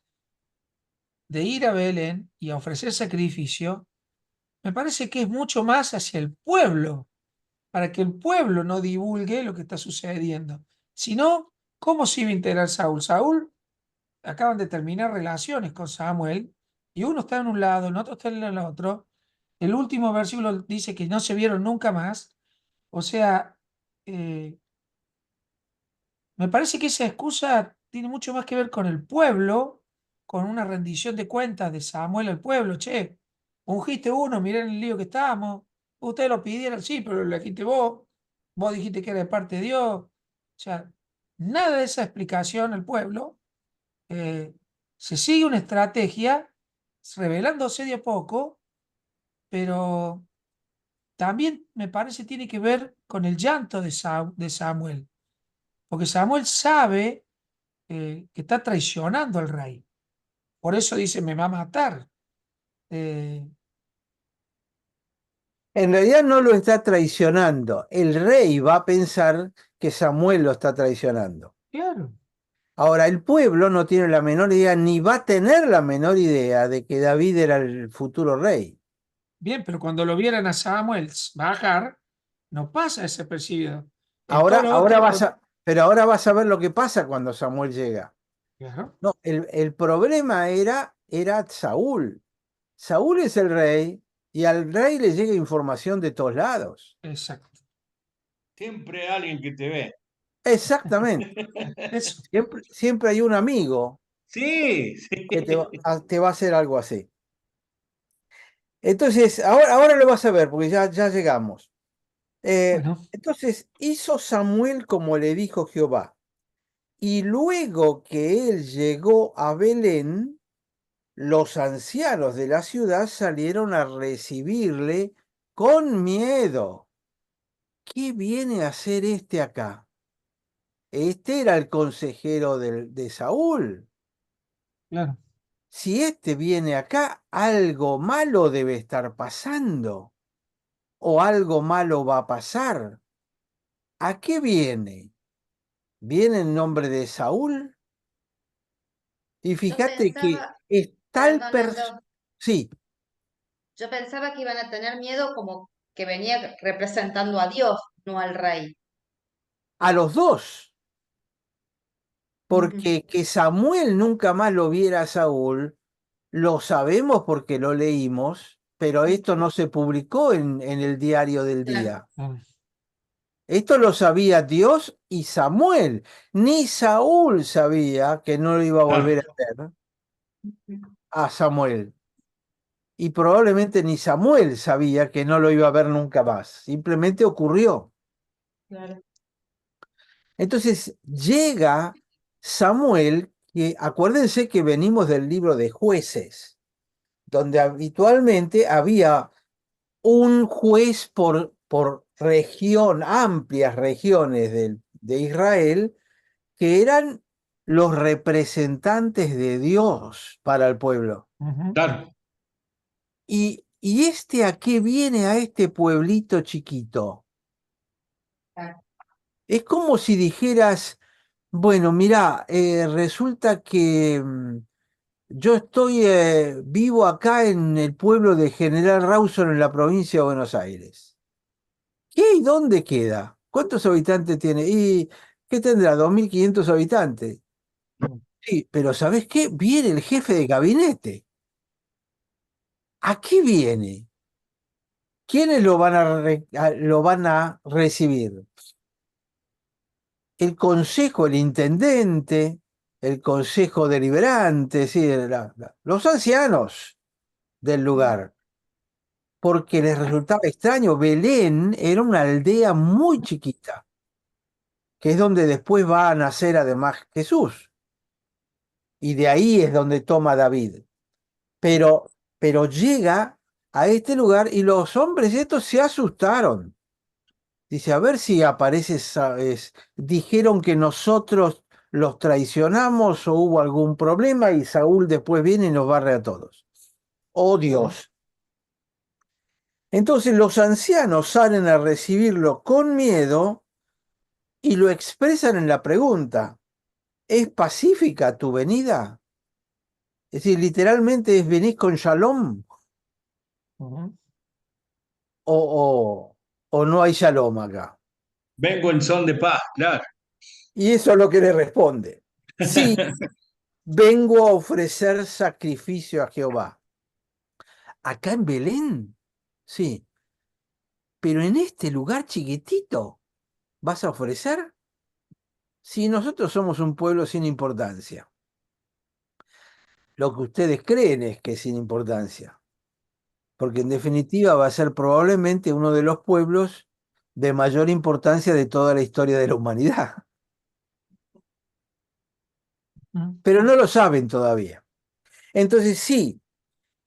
de ir a Belén y a ofrecer sacrificio, me parece que es mucho más hacia el pueblo, para que el pueblo no divulgue lo que está sucediendo. Si no, ¿cómo se iba a integrar Saúl? Saúl acaban de terminar relaciones con Samuel y uno está en un lado, el otro está en el otro. El último versículo dice que no se vieron nunca más. O sea, eh, me parece que esa excusa tiene mucho más que ver con el pueblo, con una rendición de cuentas de Samuel al pueblo. Che, ungiste uno, miren el lío que estábamos. Ustedes lo pidieron, sí, pero lo elegiste vos. Vos dijiste que era de parte de Dios. O sea, nada de esa explicación al pueblo. eh, Se sigue una estrategia revelándose de a poco, pero también me parece tiene que ver con el llanto de Samuel, porque Samuel sabe que está traicionando al rey. Por eso dice, me va a matar. Eh, en realidad no lo está traicionando. El rey va a pensar que Samuel lo está traicionando. claro, Ahora, el pueblo no tiene la menor idea, ni va a tener la menor idea de que David era el futuro rey. bien, pero cuando lo vieran a Samuel bajar, no pasa desapercibido. En Ahora, todo lo otro, pero ahora vas a ver lo que pasa cuando Samuel llega. claro, No, el problema era Saúl. Saúl es el rey y al rey le llega información de todos lados. exacto. Siempre hay alguien que te ve. Exactamente. Eso. Siempre hay un amigo Sí, sí. que te va a hacer algo así. Entonces, ahora lo vas a ver, porque ya llegamos. Bueno, Entonces, hizo Samuel como le dijo Jehová. Y luego que él llegó a Belén, los ancianos de la ciudad salieron a recibirle con miedo. ¿Qué viene a hacer este acá? Este era el consejero de Saúl. claro. Si este viene acá, algo malo debe estar pasando, o algo malo va a pasar. ¿A qué viene? ¿Viene en nombre de Saúl? Y Yo fíjate que pensaba, es tal perdón persona. Aldo, Sí, yo pensaba que iban a tener miedo como que venía representando a Dios, no al rey. a los dos. Ujú, Porque que Samuel nunca más lo viera a Saúl, lo sabemos porque lo leímos, pero esto ujú, no se publicó en el diario del claro. día. Claro. Esto lo sabía Dios y Samuel. Ni Saúl sabía que no lo iba a volver Claro, a ver Ujú, a Samuel. Y probablemente ni Samuel sabía que no lo iba a ver nunca más. Simplemente ocurrió. claro. Entonces llega Samuel, que acuérdense que venimos del libro de Jueces, donde habitualmente había un juez por región, amplias regiones de Israel, que eran los representantes de Dios para el pueblo. Ujú. claro. ¿Y este a qué viene a este pueblito chiquito? Claro. Es como si dijeras, bueno, mira, resulta que yo estoy vivo acá en el pueblo de General Rawson en la provincia de Buenos Aires. ¿Qué y dónde queda? ¿Cuántos habitantes tiene? ¿Y qué tendrá? 2.500 habitantes. Sí, pero ¿sabés qué? Viene el jefe de gabinete. ¿A qué viene? ¿Quiénes lo van a recibir? El consejo, el intendente, el consejo deliberante, sí, los ancianos del lugar, porque les resultaba extraño. Belén era una aldea muy chiquita, que es donde después va a nacer además Jesús, y de ahí es donde toma David. Pero, pero llega a este lugar y los hombres estos se asustaron. Dice, a ver si aparece, dijeron que nosotros los traicionamos o hubo algún problema y Saúl después viene y nos barre a todos. Oh Dios. Entonces los ancianos salen a recibirlo con miedo y lo expresan en la pregunta, ¿es pacífica tu venida? Es decir, literalmente es venís con shalom Ujú. o, o no hay shalom acá. Vengo en son de paz, claro. Y eso es lo que le responde. Sí, vengo a ofrecer sacrificio a Jehová. Acá en Belén, sí, pero en este lugar chiquitito, ¿vas a ofrecer? Si nosotros somos un pueblo sin importancia, lo que ustedes creen es que es sin importancia, porque en definitiva va a ser probablemente uno de los pueblos de mayor importancia de toda la historia de la humanidad, Ujú. pero no lo saben todavía. Entonces sí,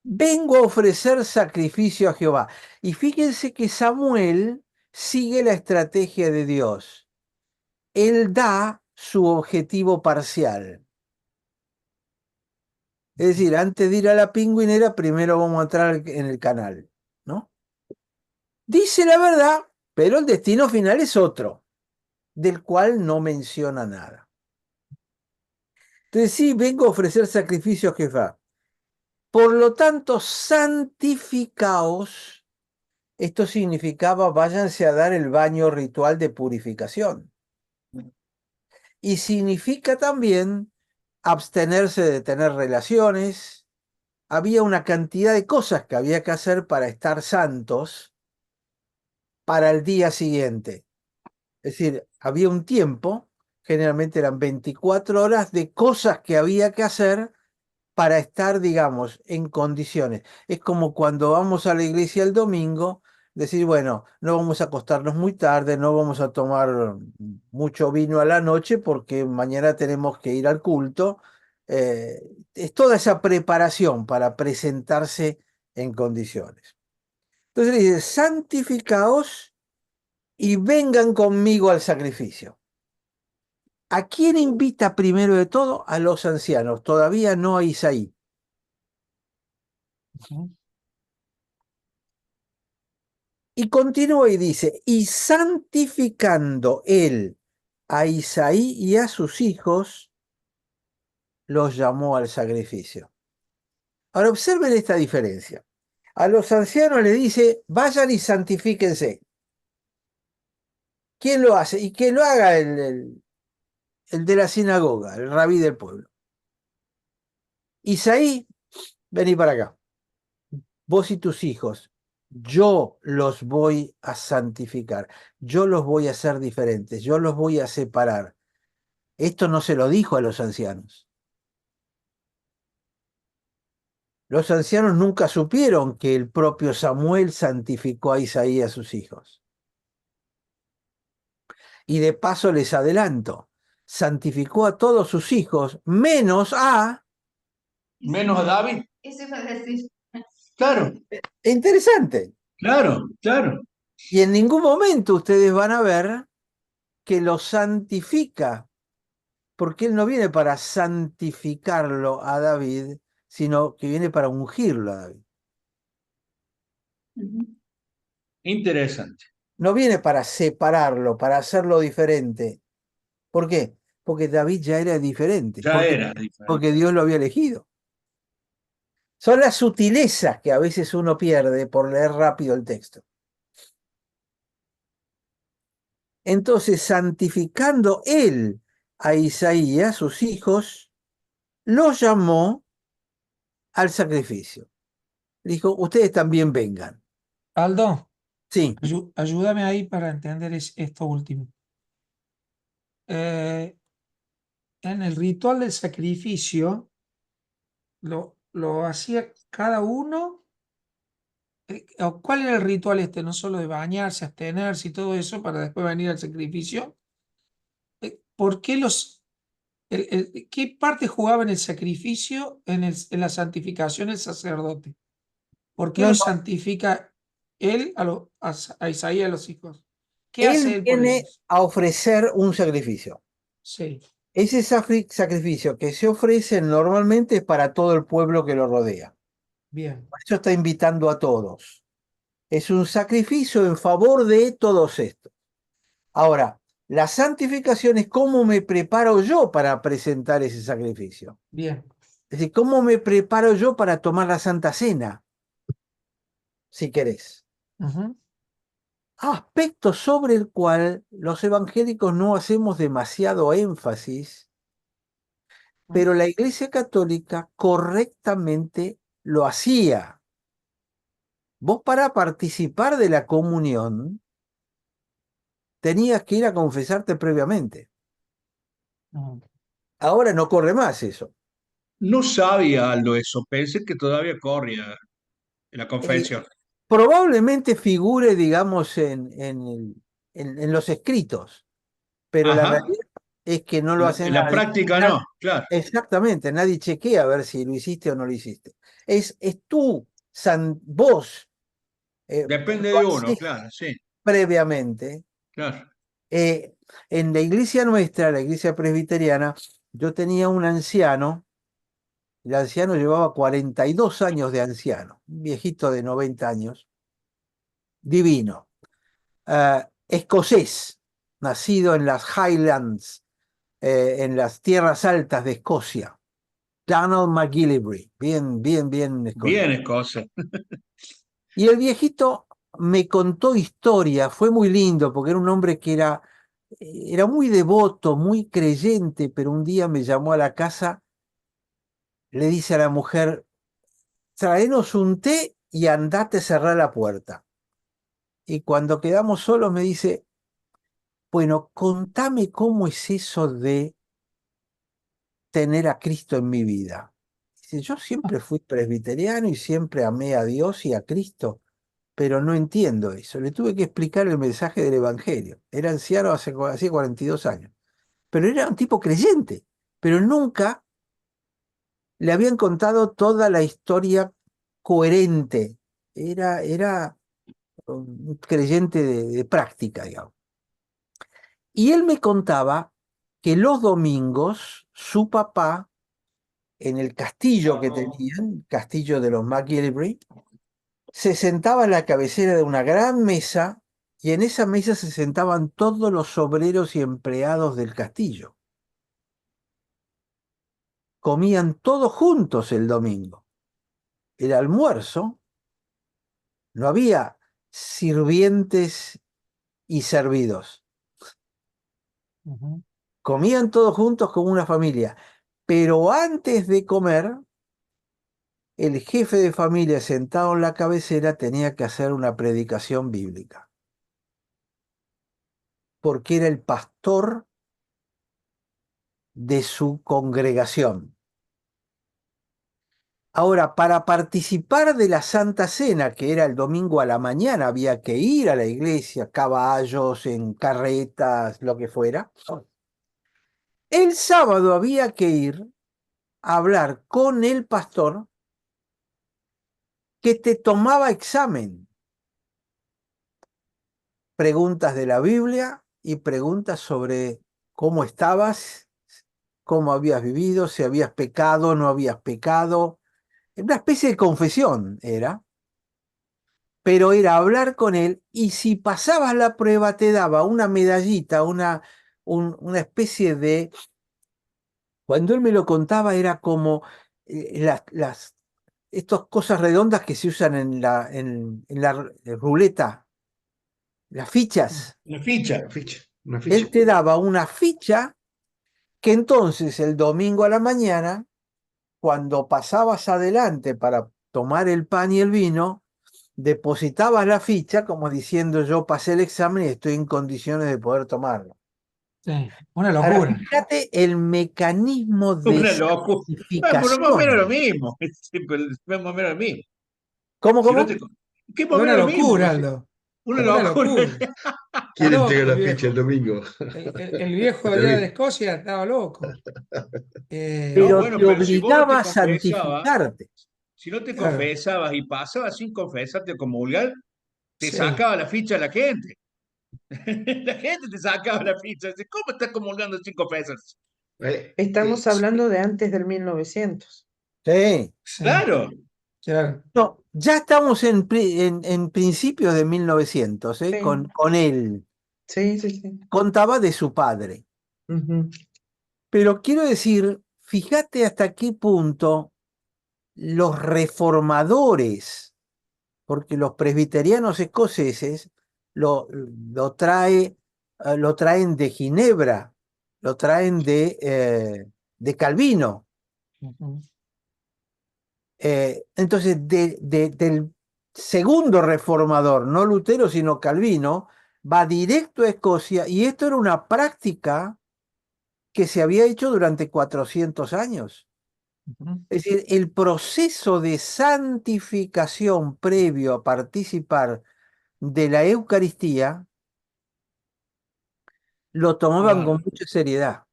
vengo a ofrecer sacrificio a Jehová. Y fíjense que Samuel sigue la estrategia de Dios. Él da su objetivo parcial. Es decir, antes de ir a la pingüinera, primero vamos a entrar en el canal, ¿no? Dice la verdad, pero el destino final es otro, del cual no menciona nada. Entonces sí, vengo a ofrecer sacrificio a Jehová. Por lo tanto, santificaos. Esto significaba váyanse a dar el baño ritual de purificación. Y significa también abstenerse de tener relaciones. Había una cantidad de cosas que había que hacer para estar santos para el día siguiente. Es decir, había un tiempo generalmente eran 24 horas de cosas que había que hacer para estar, digamos, en condiciones. Es como cuando vamos a la iglesia el domingo, decir, bueno, no vamos a acostarnos muy tarde, no vamos a tomar mucho vino a la noche porque mañana tenemos que ir al culto. Es toda esa preparación para presentarse en condiciones. Entonces le dice, santificaos y vengan conmigo al sacrificio. ¿A quién invita primero de todo? A los ancianos, todavía no a Isaí. Ujú. Y continúa y dice, y santificando él a Isaí y a sus hijos, los llamó al sacrificio. Ahora observen esta diferencia. A los ancianos le dice, vayan y santifíquense. ¿Quién lo hace? Y que lo haga el de la sinagoga, el rabí del pueblo. Isaí, vení para acá. Vos y tus hijos, yo los voy a santificar. Yo los voy a hacer diferentes. Yo los voy a separar. Esto no se lo dijo a los ancianos. Los ancianos nunca supieron que el propio Samuel santificó a Isaí y a sus hijos. Y de paso les adelanto, santificó a todos sus hijos, menos a... Menos a David. Eso iba a decir. Claro, Interesante. claro, claro. Y en ningún momento ustedes van a ver que lo santifica, porque él no viene para santificarlo a David, sino que viene para ungirlo a David. Interesante. No viene para separarlo, para hacerlo diferente. ¿Por qué? Porque David ya era diferente. Ya era diferente. Porque Dios lo había elegido. Son las sutilezas que a veces uno pierde por leer rápido el texto. Entonces, santificando él a Isaías, sus hijos, los llamó al sacrificio. Dijo, ustedes también vengan. Aldo, Sí, ayúdame ahí para entender esto último. En el ritual del sacrificio, lo hacía cada uno. ¿Cuál era el ritual este? No solo de bañarse, abstenerse y todo eso para después venir al sacrificio. ¿Por qué qué parte jugaba en el sacrificio, en la santificación el sacerdote? ¿Por qué no, lo no. santifica él a Isaías y a los hijos? ¿Qué hace Él él por viene ellos? a ofrecer un sacrificio. Sí, Ese sacrificio que se ofrece normalmente es para todo el pueblo que lo rodea. bien. Por eso está invitando a todos. Es un sacrificio en favor de todos estos. Ahora, la santificación es cómo me preparo yo para presentar ese sacrificio. Bien. Es decir, cómo me preparo yo para tomar la Santa Cena, si querés. Ujú. Aspecto sobre el cual los evangélicos no hacemos demasiado énfasis, pero la Iglesia Católica correctamente lo hacía. Vos para participar de la comunión tenías que ir a confesarte previamente. Ujú. Ahora no corre más eso. No sabía Aldo eso, pensé que todavía corría la Eh, confesión. Probablemente figure, digamos, en los escritos, pero la Ajá. realidad es que no lo hace En la nadie. práctica no, claro. Exactamente, nadie chequea a ver si lo hiciste o no lo hiciste. Es tú, vos, Depende lo de uno, haces claro, sí, previamente. claro. En la iglesia nuestra, la iglesia presbiteriana, yo tenía un anciano, el anciano llevaba 42 años de anciano, un viejito de 90 años, divino, escocés, nacido en las Highlands, en las tierras altas de Escocia, Donald McGillivray, bien escocés. Bien, es cosa. Y el viejito me contó historia, fue muy lindo, porque era un hombre que era muy devoto, muy creyente, pero un día me llamó a la casa, le dice a la mujer, traenos un té y andate a cerrar la puerta. Y cuando quedamos solos me dice, bueno, contame cómo es eso de tener a Cristo en mi vida. Dice, yo siempre fui presbiteriano y siempre amé a Dios y a Cristo, pero no entiendo eso. Le tuve que explicar el mensaje del Evangelio. Era anciano hacía 42 años, pero era un tipo creyente, pero nunca le habían contado toda la historia coherente. Era un creyente de práctica, digamos. Y él me contaba que los domingos su papá, en el castillo que tenían, castillo de los McGillivray, se sentaba en la cabecera de una gran mesa y en esa mesa se sentaban todos los obreros y empleados del castillo. Comían todos juntos el domingo. El almuerzo, no había sirvientes y servidos. Ujú. Comían todos juntos como una familia. Pero antes de comer, el jefe de familia sentado en la cabecera tenía que hacer una predicación bíblica, porque era el pastor de su congregación. Ahora, para participar de la Santa Cena, que era el domingo a la mañana, había que ir a la iglesia, caballos, en carretas, lo que fuera. El sábado había que ir a hablar con el pastor que te tomaba examen, preguntas de la Biblia y preguntas sobre cómo estabas, cómo habías vivido, si habías pecado, no habías pecado. Una especie de confesión era, pero era hablar con él y si pasabas la prueba te daba una medallita, una especie de... Cuando él me lo contaba era como estas cosas redondas que se usan en la ruleta, las fichas. Una ficha. Una ficha. Él te daba una ficha que entonces el domingo a la mañana, cuando pasabas adelante para tomar el pan y el vino, depositabas la ficha como diciendo yo pasé el examen y estoy en condiciones de poder tomarlo. Sí, una Ahora, locura. fíjate el mecanismo de Una locura. Pero más o menos lo santificación. mismo. Sí, pero es más o menos lo mismo. ¿Cómo, Si no cómo? te... ¿Qué más o Una menos lo mismo? locura, Aldo. Una Una locura. locura. Está ¿Quién entrega loco el la ficha el viejo. domingo? El viejo allá de Escocia estaba loco. No, Pero bueno, te pero si vos no te obligaba a confesabas, santificarte. si no te Claro, confesabas y pasabas sin confesarte como vulgar, te sí. sacaba la ficha la gente. La gente te sacaba la ficha. Dice, ¿cómo estás comulgando sin confesarse? Estamos hablando de antes del 1900. Sí. Sí, Claro. claro. No, ya estamos en principios de 1900, Sí, con él. sí, sí, sí. Contaba de su padre. Ujú. Pero quiero decir, fíjate hasta qué punto los reformadores, porque los presbiterianos escoceses lo traen de Ginebra, lo traen de Calvino. Ujú. Entonces, del segundo reformador, no Lutero, sino Calvino, va directo a Escocia y esto era una práctica que se había hecho durante 400 años. Ujú. Es decir, el proceso de santificación previo a participar de la Eucaristía lo tomaban con Claro. mucha seriedad.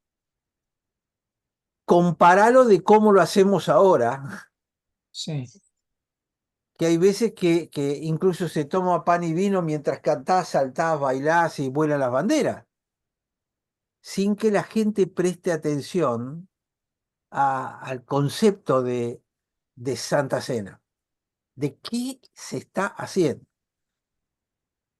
Comparalo de cómo lo hacemos ahora, Sí, que hay veces que incluso se toma pan y vino mientras cantás, saltás, bailás y vuelan las banderas, sin que la gente preste atención al concepto de Santa Cena, de qué se está haciendo.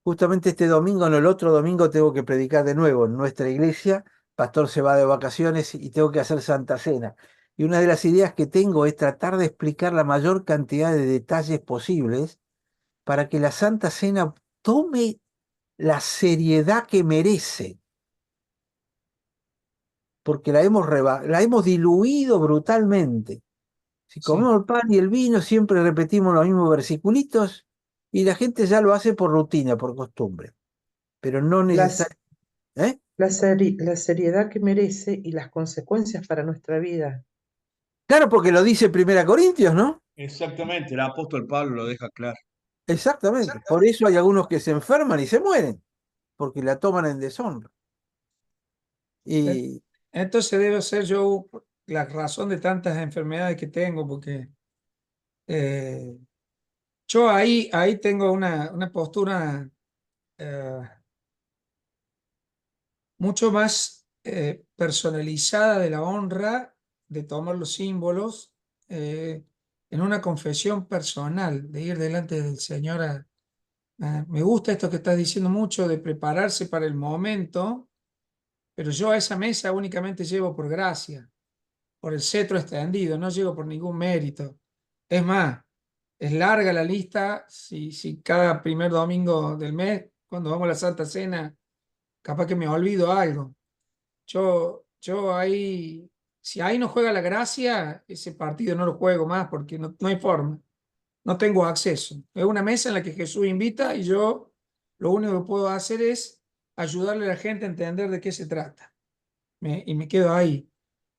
Justamente este domingo, no, el otro domingo tengo que predicar de nuevo en nuestra iglesia. Pastor se va de vacaciones y tengo que hacer Santa Cena. Y una de las ideas que tengo es tratar de explicar la mayor cantidad de detalles posibles para que la Santa Cena tome la seriedad que merece, porque la hemos diluido brutalmente. Si sí. comemos el pan y el vino, siempre repetimos los mismos versiculitos y la gente ya lo hace por rutina, por costumbre, pero no Las, necesariamente. ¿eh? La seriedad que merece y las consecuencias para nuestra vida. Claro, porque lo dice Primera Corintios, ¿no? Exactamente, el apóstol Pablo lo deja claro. Exactamente. Por eso hay algunos que se enferman y se mueren, porque la toman en deshonra. Eh, Y Entonces debo ser yo la razón de tantas enfermedades que tengo, porque eh, yo ahí tengo una postura eh, mucho más personalizada de la honra, de tomar los símbolos, eh, en una confesión personal, de ir delante del Señor me gusta esto que estás diciendo mucho, de prepararse para el momento, pero yo a esa mesa únicamente llevo por gracia, por el cetro extendido, no llego por ningún mérito. Es más, es larga la lista, si cada primer domingo del mes, cuando vamos a la Santa Cena, capaz que me olvido algo. Yo ahí, si ahí no juega la gracia, ese partido no lo juego más porque no hay forma, no tengo acceso. Es una mesa en la que Jesús invita y yo lo único que puedo hacer es ayudarle a la gente a entender de qué se trata. Y me quedo ahí.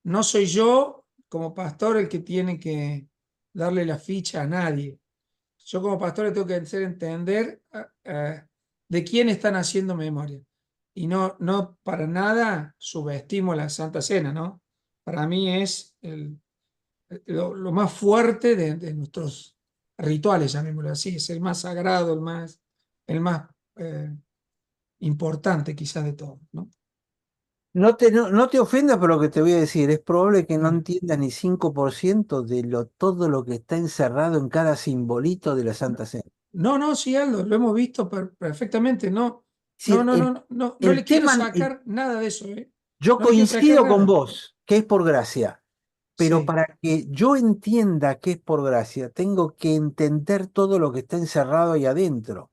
No soy yo como pastor el que tiene que darle la ficha a nadie. Yo como pastor le tengo que hacer entender de quién están haciendo memoria. Y no para nada subestimo la Santa Cena, ¿no? Para mí es lo más fuerte de nuestros rituales, llamémoslo así. Es el más sagrado, el más importante quizás de todos, ¿no? no te ofendas por lo que te voy a decir. Es probable que no Bueno. entiendas ni 5% de todo lo que está encerrado en cada simbolito de la Santa Cena. No, sí, Aldo, lo hemos visto perfectamente. No, Es no, decir, no, no, no, no el le quiero tema, sacar nada de eso, ¿eh? yo No le quiero sacar coincido con nada. vos, que es por gracia. Pero Sí, para que yo entienda que es por gracia, tengo que entender todo lo que está encerrado ahí adentro.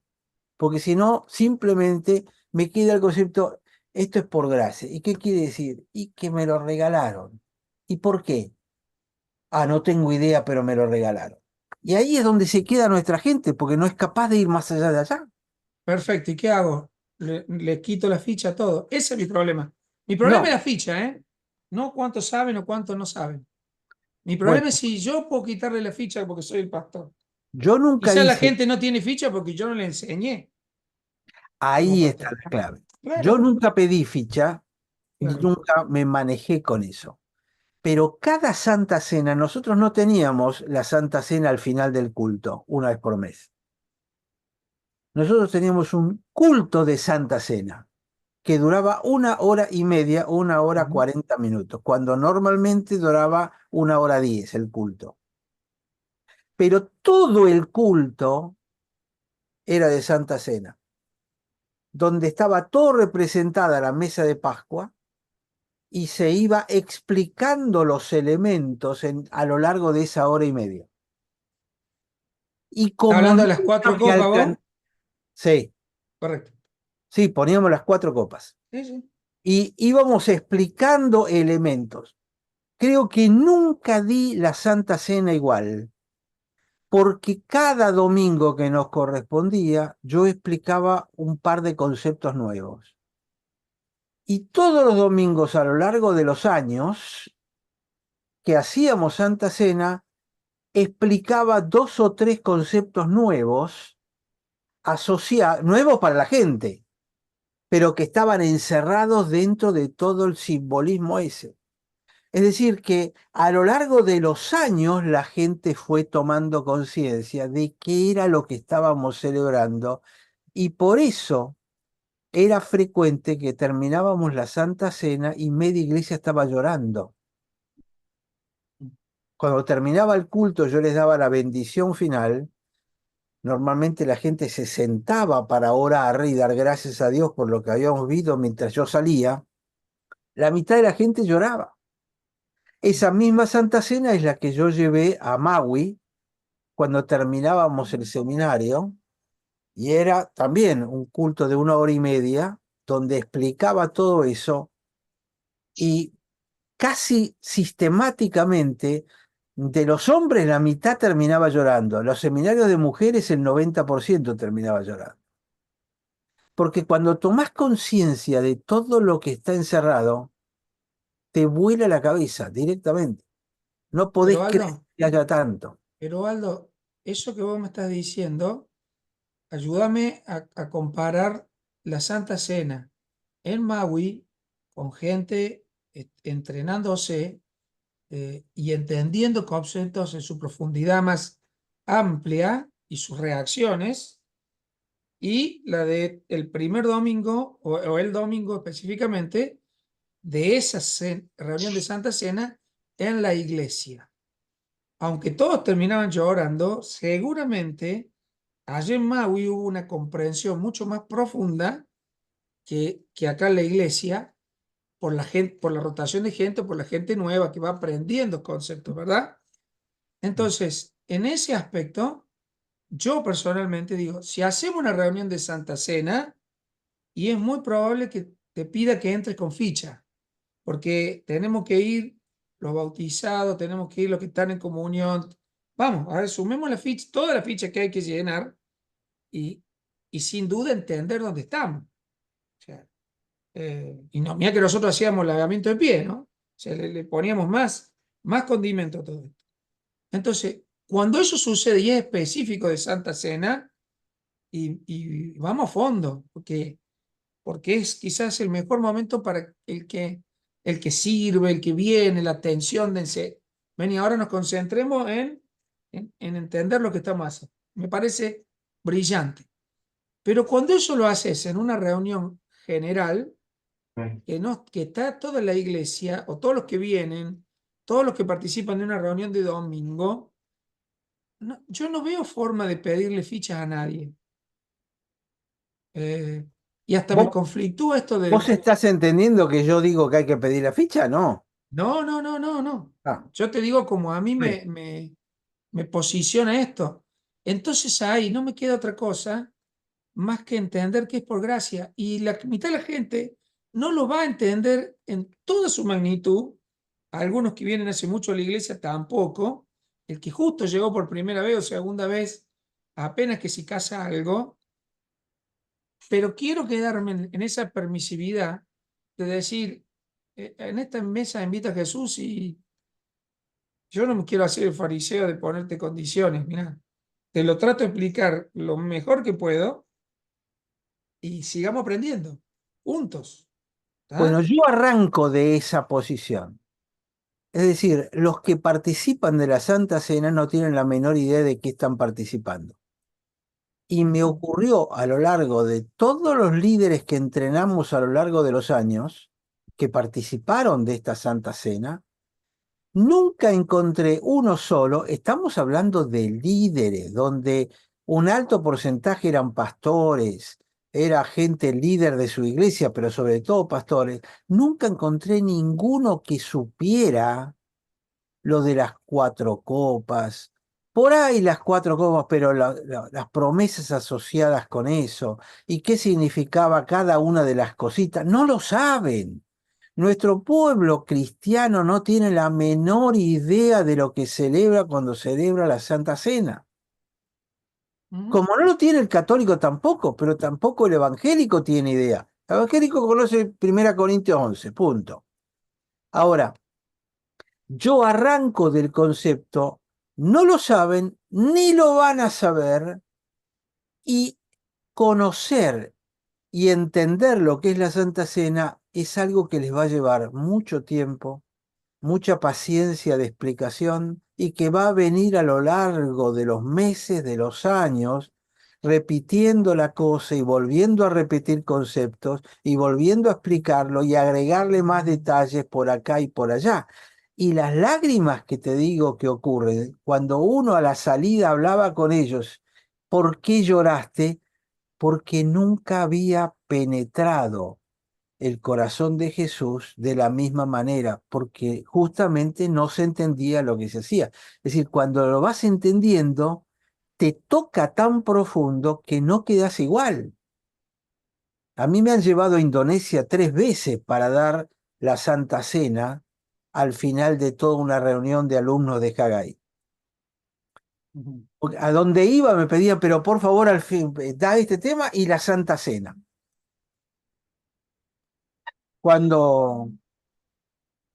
Porque si no, simplemente me queda el concepto, esto es por gracia. ¿Y qué quiere decir? Y que me lo regalaron. ¿Y por qué? Ah, no tengo idea, pero me lo regalaron. Y ahí es donde se queda nuestra gente, porque no es capaz de ir más allá de allá. perfecto. ¿Y qué hago? Le quito la ficha a todo. Ese es mi problema. Mi problema es No, la ficha, ¿eh? No cuántos saben o cuántos no saben. Mi bueno, problema es si yo puedo quitarle la ficha porque soy el pastor. yo nunca Quizá la hice, gente no tiene ficha porque yo no le enseñé como ahí está pastor. la clave. Yo Claro, nunca pedí ficha, ni claro. nunca me manejé con eso. Pero cada Santa Cena, nosotros no teníamos la Santa Cena al final del culto, una vez por mes. Nosotros teníamos un culto de Santa Cena que duraba 1 hora y media o 1 hora 40 minutos, cuando normalmente duraba 1 hora 10 el culto. Pero todo el culto era de Santa Cena, donde estaba todo representada la mesa de Pascua y se iba explicando los elementos a lo largo de esa 1 hora y media. Y ¿Está como hablando no de las cuatro había que copas vos? sí, Correcto. sí, poníamos las 4 copas. Sí, sí. Y íbamos explicando elementos. Creo que nunca di la Santa Cena igual, porque cada domingo que nos correspondía, yo explicaba un par de conceptos nuevos. Y todos los domingos a lo largo de los años que hacíamos Santa Cena, explicaba 2 o 3 conceptos nuevos, nuevos para la gente, pero que estaban encerrados dentro de todo el simbolismo ese. Es decir, que a lo largo de los años la gente fue tomando conciencia de qué era lo que estábamos celebrando y por eso era frecuente que terminábamos la Santa Cena y media iglesia estaba llorando. Cuando terminaba el culto yo les daba la bendición final. Normalmente la gente se sentaba para orar y dar gracias a Dios por lo que habíamos visto mientras yo salía. La mitad de la gente lloraba. Esa misma Santa Cena es la que yo llevé a Maui cuando terminábamos el seminario y era también un culto de 1 hora y media donde explicaba todo eso y casi sistemáticamente de los hombres la mitad terminaba llorando. Los seminarios de mujeres el 90% terminaba llorando. Porque cuando tomás conciencia de todo lo que está encerrado, te vuela la cabeza directamente. No podés Pero creer Aldo, que haya tanto. eso que vos me estás diciendo, ayúdame a comparar la Santa Cena en Maui con gente entrenándose y entendiendo conceptos en su profundidad más amplia y sus reacciones, y la de el primer domingo o el domingo específicamente de esa reunión de Santa Cena en la iglesia. Aunque todos terminaban llorando, seguramente allí en Maui hubo una comprensión mucho más profunda que acá en la iglesia por la gente, por la rotación de gente, por la gente nueva que va aprendiendo conceptos, ¿verdad? Entonces, en ese aspecto, yo personalmente digo, si hacemos una reunión de Santa Cena, y es muy probable que te pida que entres con ficha, porque tenemos que ir los bautizados, tenemos que ir los que están en comunión. Vamos, a ver, sumemos la ficha, toda la ficha que hay que llenar y, y sin duda entender dónde estamos. O sea, y no, mira que nosotros hacíamos lavamiento de pie, ¿no? O sea, le poníamos más condimento a todo esto. Entonces, cuando eso sucede y es específico de Santa Cena, y vamos a fondo, porque es quizás el mejor momento para el que sirve, el que viene, la atención de ven y ahora nos concentremos en entender lo que estamos haciendo. Me parece brillante. Pero cuando eso lo haces en una reunión general, que está toda la iglesia, o todos los que vienen, todos los que participan de una reunión de domingo, yo no veo forma de pedirle fichas a nadie. Eh, y hasta me ¿Vos, conflictúa esto vos de, estás entendiendo que yo digo que hay que pedir la ficha? No. no, no, no, no, no. Ah, Yo te digo como a mí sí. me posiciona esto. Entonces ahí no me queda otra cosa más que entender que es por gracia. Y la mitad de la gente no lo va a entender en toda su magnitud. Algunos que vienen hace mucho a la iglesia tampoco. El que justo llegó por primera vez o segunda vez, apenas que si casa algo. Pero quiero quedarme en esa permisividad de decir, en esta mesa invita a Jesús y yo no me quiero hacer el fariseo de ponerte condiciones, mira, te lo trato de explicar lo mejor que puedo y sigamos aprendiendo juntos. Bueno, ¿Está? yo arranco de esa posición. Es decir, los que participan de la Santa Cena no tienen la menor idea de qué están participando. Y me ocurrió a lo largo de todos los líderes que entrenamos a lo largo de los años, que participaron de esta Santa Cena, nunca encontré uno solo, estamos hablando de líderes, donde un alto porcentaje eran pastores, era gente líder de su iglesia, pero sobre todo pastores. Nunca encontré ninguno que supiera lo de las cuatro copas. Por ahí las cuatro copas, pero las promesas asociadas con eso y qué significaba cada una de las cositas, no lo saben. Nuestro pueblo cristiano no tiene la menor idea de lo que celebra cuando celebra la Santa Cena. Ujú. Como no lo tiene el católico tampoco, pero tampoco el evangélico tiene idea. El evangélico conoce 1 Corintios 11, punto. Ahora, yo arranco del concepto, no lo saben ni lo van a saber, y conocer y entender lo que es la Santa Cena es algo que les va a llevar mucho tiempo, mucha paciencia de explicación y que va a venir a lo largo de los meses, de los años, repitiendo la cosa y volviendo a repetir conceptos y volviendo a explicarlo y agregarle más detalles por acá y por allá. Y las lágrimas que te digo que ocurren cuando uno a la salida hablaba con ellos, ¿por qué lloraste? Porque nunca había penetrado el corazón de Jesús de la misma manera, porque justamente no se entendía lo que se hacía. Es decir, cuando lo vas entendiendo, te toca tan profundo que no quedas igual. A mí me han llevado a Indonesia 3 veces para dar la Santa Cena al final de toda una reunión de alumnos de Hagai. Ujú. A donde iba me pedían, pero por favor, al fin, da este tema y la Santa Cena. Cuando,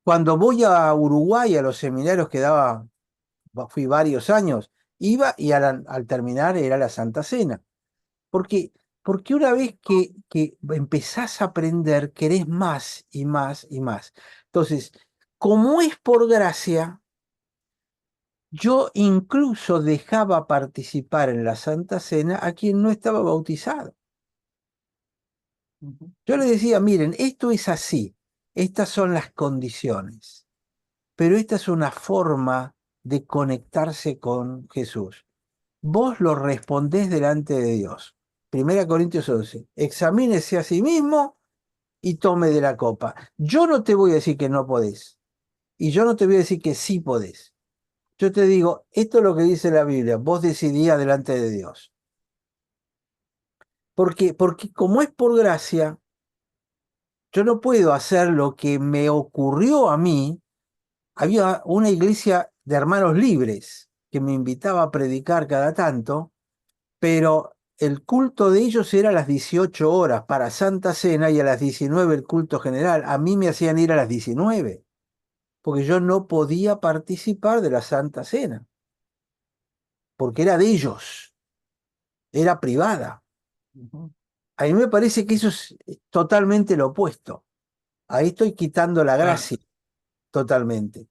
cuando voy a Uruguay, a los seminarios que daba, fui varios años, iba y al terminar era la Santa Cena. Porque, porque una vez que empezás a aprender, querés más y más y más. Entonces, como es por gracia, yo incluso dejaba participar en la Santa Cena a quien no estaba bautizado. Ujú. Yo le decía, miren, esto es así, estas son las condiciones, pero esta es una forma de conectarse con Jesús. Vos lo respondés delante de Dios. 1 Corintios 11. Examínese a sí mismo y tome de la copa. Yo no te voy a decir que no podés. Y yo no te voy a decir que sí podés. Yo te digo, esto es lo que dice la Biblia. Vos decidías delante de Dios. Porque como es por gracia, yo no puedo hacer lo que me ocurrió a mí. Había una iglesia de hermanos libres que me invitaba a predicar cada tanto, pero el culto de ellos era a las 18 horas para Santa Cena y a las 19 el culto general. A mí me hacían ir a las 19, porque yo no podía participar de la Santa Cena, porque era de ellos, era privada. Ujú. A mí me parece que eso es totalmente lo opuesto. Ahí estoy quitando la Claro. gracia totalmente.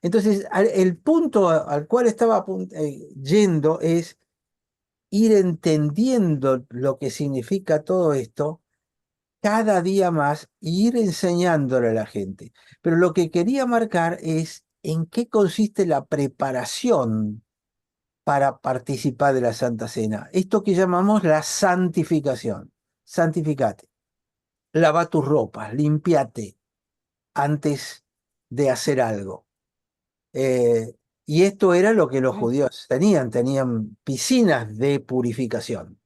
Entonces, el punto al cual estaba yendo es ir entendiendo lo que significa todo esto cada día más e ir enseñándole a la gente. Pero lo que quería marcar es en qué consiste la preparación para participar de la Santa Cena. Esto que llamamos la santificación. Santificate. Lava tus ropas, limpiate antes de hacer algo. Eh, y esto era lo que los Sí. judíos tenían piscinas de purificación.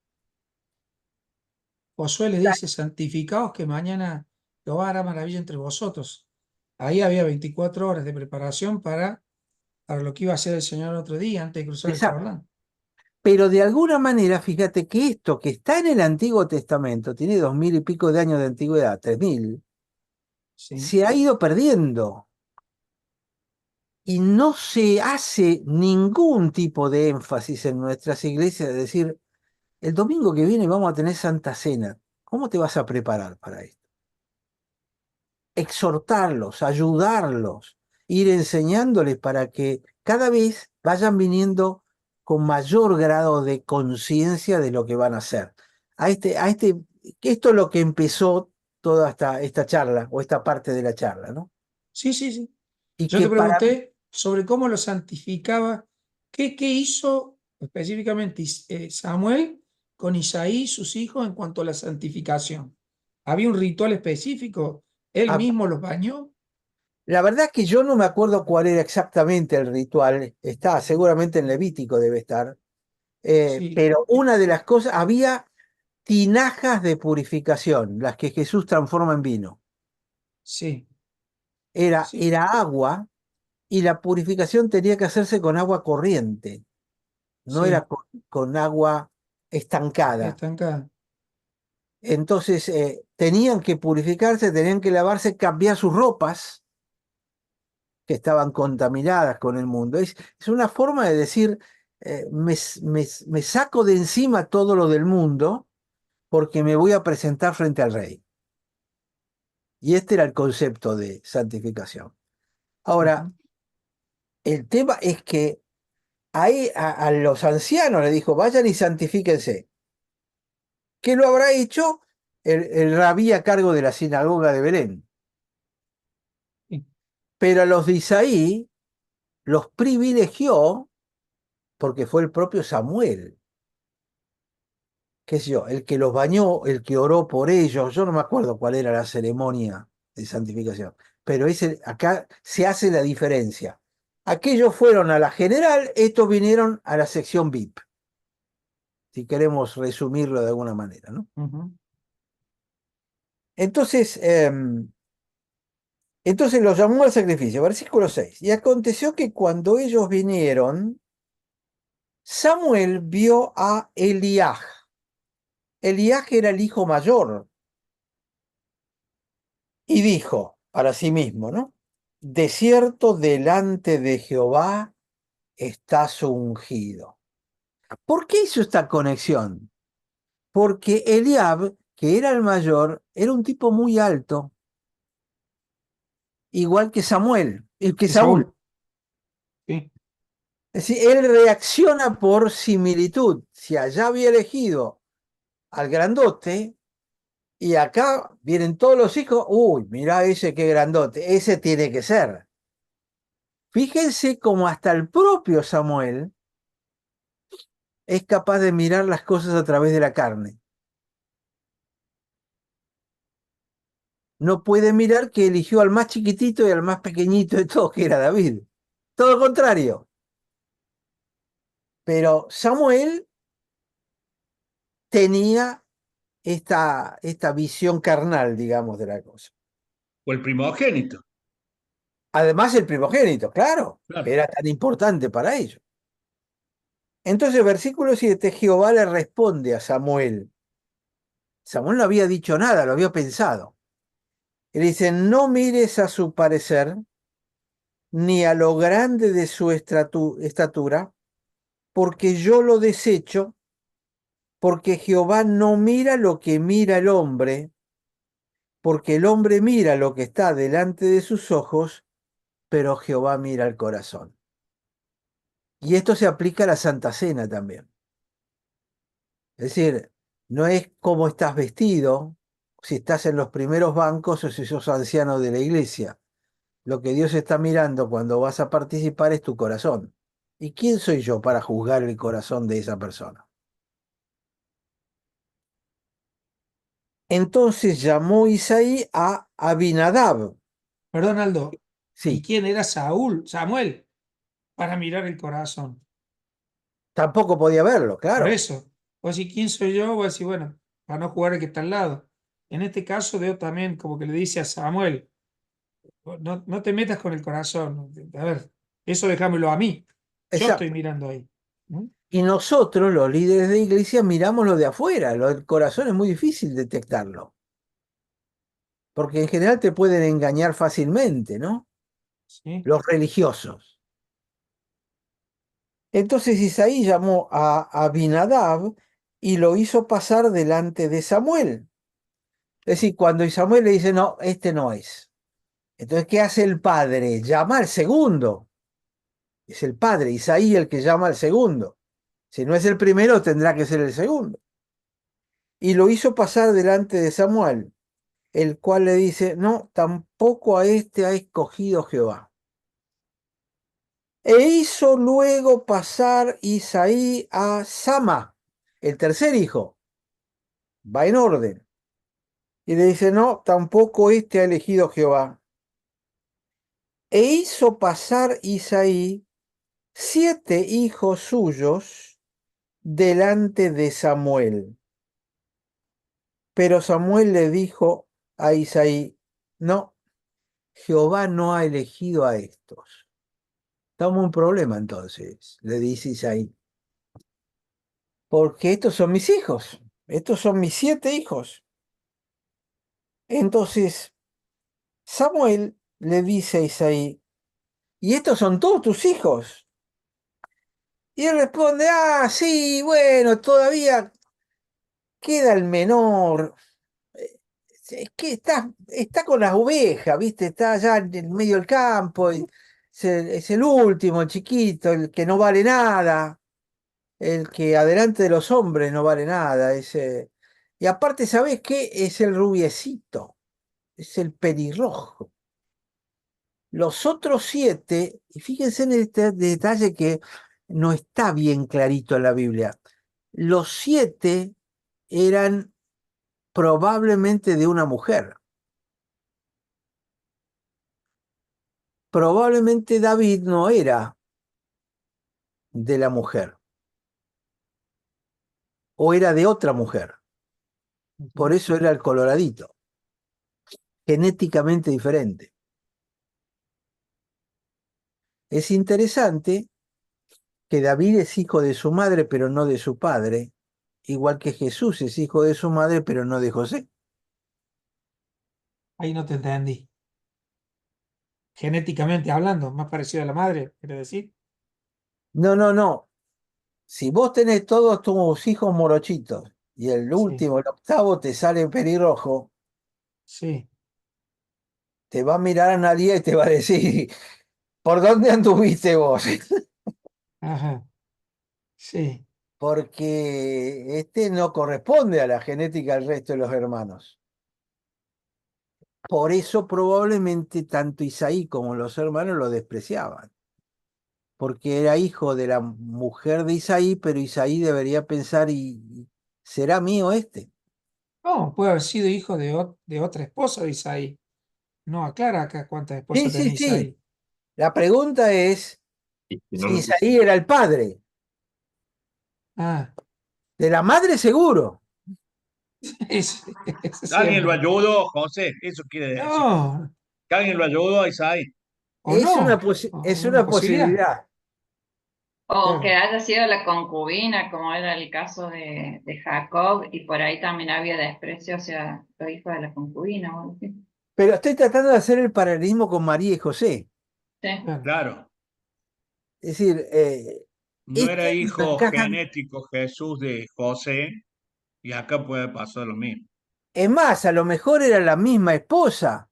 Josué les dice, santificaos que mañana Jehová hará maravilla entre vosotros. Ahí había 24 horas de preparación para lo que iba a hacer el Señor otro día antes de cruzar el Exacto. Jordán. Pero de alguna manera, fíjate que esto que está en el Antiguo Testamento, tiene 2000 y pico de años de antigüedad, 3000, Sí. se ha ido perdiendo y no se hace ningún tipo de énfasis en nuestras iglesias de decir, el domingo que viene vamos a tener Santa Cena. ¿Cómo te vas a preparar para esto? Exhortarlos, ayudarlos, ir enseñándoles para que cada vez vayan viniendo con mayor grado de conciencia de lo que van a hacer. Esto es lo que empezó toda esta charla o esta parte de la charla, ¿no? Sí, sí, sí. Y Yo que te para mí, pregunté sobre cómo lo santificaba, qué hizo específicamente Samuel con Isaí y sus hijos en cuanto a la santificación. ¿Había un ritual específico? ¿Él ah, mismo los bañó? la verdad es que yo no me acuerdo cuál era exactamente el ritual, está seguramente en Levítico debe estar, Sí, pero una de las cosas, había tinajas de purificación, las que Jesús transforma en vino. sí, sí, Era agua y la purificación tenía que hacerse con agua corriente, no era sí, con agua estancada. estancada. Entonces tenían que purificarse, tenían que lavarse, cambiar sus ropas que estaban contaminadas con el mundo. Es una forma de decir, me saco de encima todo lo del mundo porque me voy a presentar frente al rey. Y este era el concepto de santificación. Ahora, Ujú. el tema es que ahí a los ancianos le dijo, vayan y santifíquense. ¿Qué lo habrá hecho el rabí a cargo de la sinagoga de Belén? Sí. Pero a los de Isaí los privilegió porque fue el propio Samuel, qué sé yo, el que los bañó, el que oró por ellos. Yo no me acuerdo cuál era la ceremonia de santificación, pero acá se hace la diferencia. Aquellos fueron a la general, estos vinieron a la sección VIP, si queremos resumirlo de alguna manera, ¿no? Ujú. Entonces, entonces los llamó al sacrificio, versículo 6. Y aconteció que cuando ellos vinieron, Samuel vio a Eliaj. Eliaj era el hijo mayor Y dijo para sí mismo, ¿no? De cierto, delante de Jehová está su ungido. ¿Por qué hizo esta conexión? Porque Eliab, que era el mayor, era un tipo muy alto, igual que Samuel, que De Saúl. Saúl. Sí. Es decir, él reacciona por similitud. Si allá había elegido al grandote y acá vienen todos los hijos, uy, mirá ese qué grandote, ese tiene que ser. Fíjense cómo hasta el propio Samuel es capaz de mirar las cosas a través de la carne. No puede mirar que eligió al más chiquitito y al más pequeñito de todos, que era David. Todo lo contrario. Pero Samuel tenía esta visión carnal, digamos, de la cosa. O el primogénito. Además, el primogénito, claro, que Claro. era tan importante para ellos. Entonces, versículo 7, Jehová le responde a Samuel. Samuel no había dicho nada, lo había pensado. Y le dice, no mires a su parecer, ni a lo grande de su estatura, porque yo lo desecho, porque Jehová no mira lo que mira el hombre, porque el hombre mira lo que está delante de sus ojos, pero Jehová mira el corazón. Y esto se aplica a la Santa Cena también. Es decir, no es cómo estás vestido, si estás en los primeros bancos o si sos anciano de la iglesia. Lo que Dios está mirando cuando vas a participar es tu corazón. ¿Y quién soy yo para juzgar el corazón de esa persona? Entonces llamó Isaí a Abinadab. Perdón, Aldo. ¿Y Sí, quién era Saúl? Samuel, para mirar el corazón. tampoco podía verlo, Por claro. eso, o si quién soy yo, voy a decir, bueno, para no jugar el que está al lado. En este caso, Dios también como que le dice a Samuel, no, no te metas con el corazón. A ver, eso déjamelo a mí. Yo estoy Exacto. mirando ahí. ¿No? Y nosotros, los líderes de iglesia, miramos lo de afuera. Lo del corazón es muy difícil detectarlo. Porque en general te pueden engañar fácilmente, ¿no? ¿Sí? Los religiosos. Entonces Isaí llamó a Abinadab y lo hizo pasar delante de Samuel. Es decir, cuando Samuel le dice, no, este no es. Entonces, ¿qué hace el padre? Llama al segundo. Es el padre, Isaí, el que llama al segundo. Si no es el primero, tendrá que ser el segundo. Y lo hizo pasar delante de Samuel, el cual le dice, no, tampoco a este ha escogido Jehová. E hizo luego pasar Isaí a Sama, el tercer hijo. Va en orden. Y le dice, no, tampoco este ha elegido Jehová. E hizo pasar Isaí 7 hijos suyos delante de Samuel. Pero Samuel le dijo a Isaí, no, Jehová no ha elegido a estos. Estamos en un problema entonces, le dice Isaí. Porque estos son mis hijos, estos son mis 7 hijos. Entonces Samuel le dice a Isaí, ¿y estos son todos tus hijos? Y él responde, ah, sí, bueno, todavía queda el menor. Es que está con las ovejas, ¿viste? Está allá en el medio del campo, y es el último, el chiquito, el que no vale nada, el que adelante de los hombres no vale nada. Y aparte, ¿sabés qué? Es el rubiecito, es el pelirrojo. Los otros 7, y fíjense en este detalle que no está bien clarito en la Biblia, los 7 eran probablemente de una mujer. Probablemente David no era de la mujer, o era de otra mujer, por eso era el coloradito, genéticamente diferente. Es interesante que David es hijo de su madre, pero no de su padre, igual que Jesús es hijo de su madre, pero no de José. Ahí no te entendí. Genéticamente hablando, más parecido a la madre, quiere decir. No, no, no. Si vos tenés todos tus hijos morochitos y el Sí, último, el octavo, te sale pelirrojo, sí. te va a mirar a Analia y te va a decir, ¿por dónde anduviste vos? Ajá. Sí. Porque este no corresponde a la genética del resto de los hermanos. Por eso probablemente tanto Isaí como los hermanos lo despreciaban, porque era hijo de la mujer de Isaí, pero Isaí debería pensar, ¿y será mío este? No, puede haber sido hijo de otra esposa de Isaí. No aclara acá cuántas Sí, esposas sí, tenía sí. Isaí. La pregunta es Y si no si lo Isaí quisieron. era el padre. Ah, De la madre seguro. eso Alguien lo siempre. ayudó, José, eso quiere decir. No, Que alguien lo ayudó a Isaí. o no, o Es una una posibilidad. posibilidad. O que Claro. haya sido la concubina, como era el caso de Jacob, y por ahí también había desprecio hacia los hijos de la concubina. O algo así. Pero estoy tratando de hacer el paralelismo con María y José. Sí. Claro. Claro, Es decir, no era este lo hijo encajan. genético Jesús de José, y acá puede pasar lo mismo. Es más, a lo mejor era la misma esposa,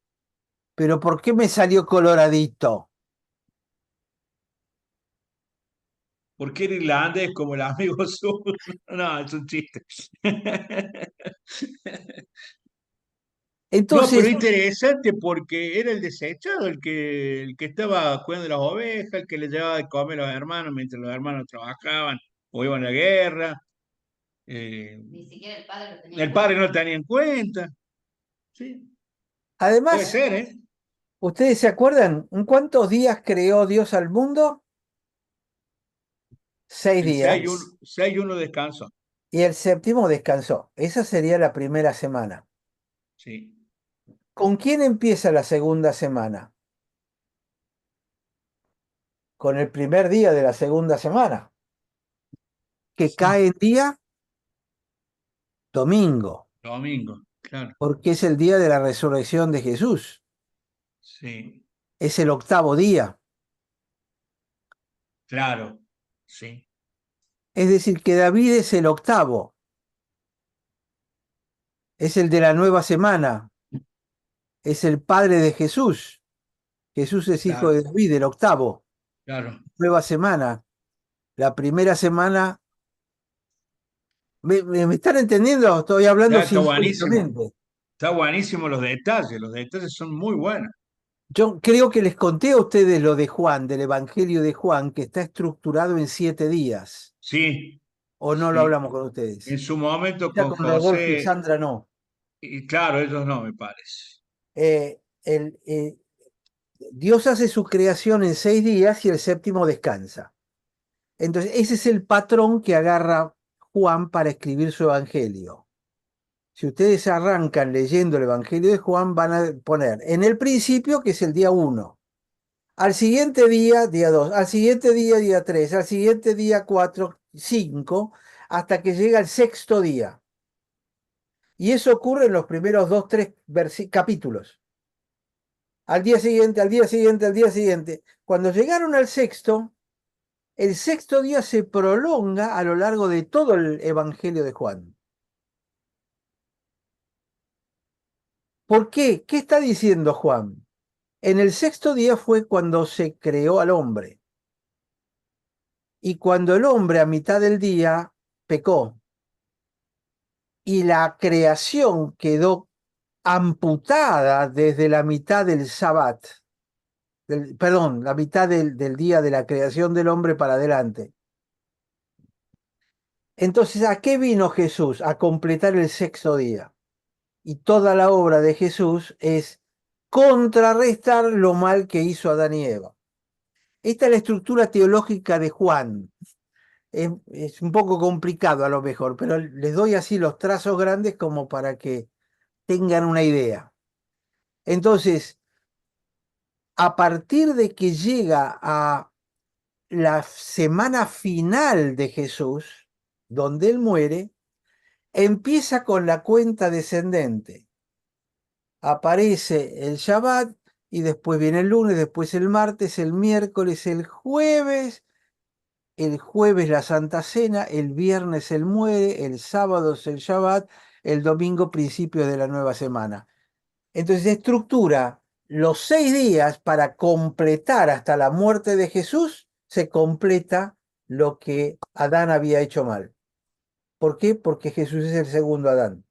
pero ¿por qué me salió coloradito? Porque era irlandés como el amigo suyo. No, es un chiste. No, pero Entonces, interesante porque era el desechado, el que estaba cuidando de las ovejas, el que le llevaba de comer a los hermanos mientras los hermanos trabajaban o iban a la guerra. Eh, Ni siquiera el padre lo tenía en el padre cuenta. no lo tenía en cuenta. Sí, puede además, ser, ¿eh? ¿ustedes se acuerdan en cuántos días creó Dios al mundo? Seis En días. 6-1 descanso. Y el séptimo descansó. Esa sería la primera semana. Sí, ¿Con quién empieza la segunda semana? Con el primer día de la segunda semana, que Sí. cae en día domingo, domingo, claro. porque es el día de la resurrección de Jesús. Sí, Es el octavo día. claro. Sí, Es decir, que David es el octavo, es el de la nueva semana, es el padre de Jesús. Jesús es hijo claro, de David, el octavo, claro. nueva semana. La primera semana, ¿me están entendiendo? Estoy hablando Ya está buenísimo. simbólicamente. Está buenísimo los detalles son muy buenos. Yo creo que les conté a ustedes lo de Juan, del Evangelio de Juan, que está estructurado en 7 días. Sí, ¿O no lo sí. hablamos con En ustedes? su momento Ya con con Rodolfo y José, Sandra no. y claro, ellos no, me parece. Eh, el, eh, Dios hace su creación en 6 días y el séptimo descansa. Entonces, ese es el patrón que agarra Juan para escribir su evangelio. Si ustedes arrancan leyendo el evangelio de Juan, van a poner en el principio, que es el día 1, al siguiente día, día 2, al siguiente día, día 3, al siguiente día 4, 5, hasta que llega el sexto día. Y eso ocurre en los primeros 2, 3 capítulos. Al día siguiente, al día siguiente, al día siguiente. Cuando llegaron al sexto, el sexto día se prolonga a lo largo de todo el Evangelio de Juan. ¿Por qué? ¿Qué está diciendo Juan? En el sexto día fue cuando se creó al hombre. Y cuando el hombre a mitad del día pecó y la creación quedó amputada desde la mitad del Sabbat, perdón, la mitad del día de la creación del hombre para adelante. Entonces, ¿a qué vino Jesús? A completar el sexto día. Y toda la obra de Jesús es contrarrestar lo mal que hizo Adán y Eva. Esta es la estructura teológica de Juan. Es un poco complicado a lo mejor, pero les doy así los trazos grandes como para que tengan una idea. Entonces, a partir de que llega a la semana final de Jesús, donde él muere, empieza con la cuenta descendente. aparece el Shabbat y después viene el lunes, después el martes, el miércoles, el jueves la Santa Cena, el viernes él muere, el sábado es el Shabbat, el domingo principio de la nueva semana. Entonces estructura los 6 días para completar hasta la muerte de Jesús, se completa lo que Adán había hecho mal. ¿Por qué? Porque Jesús es el segundo Adán.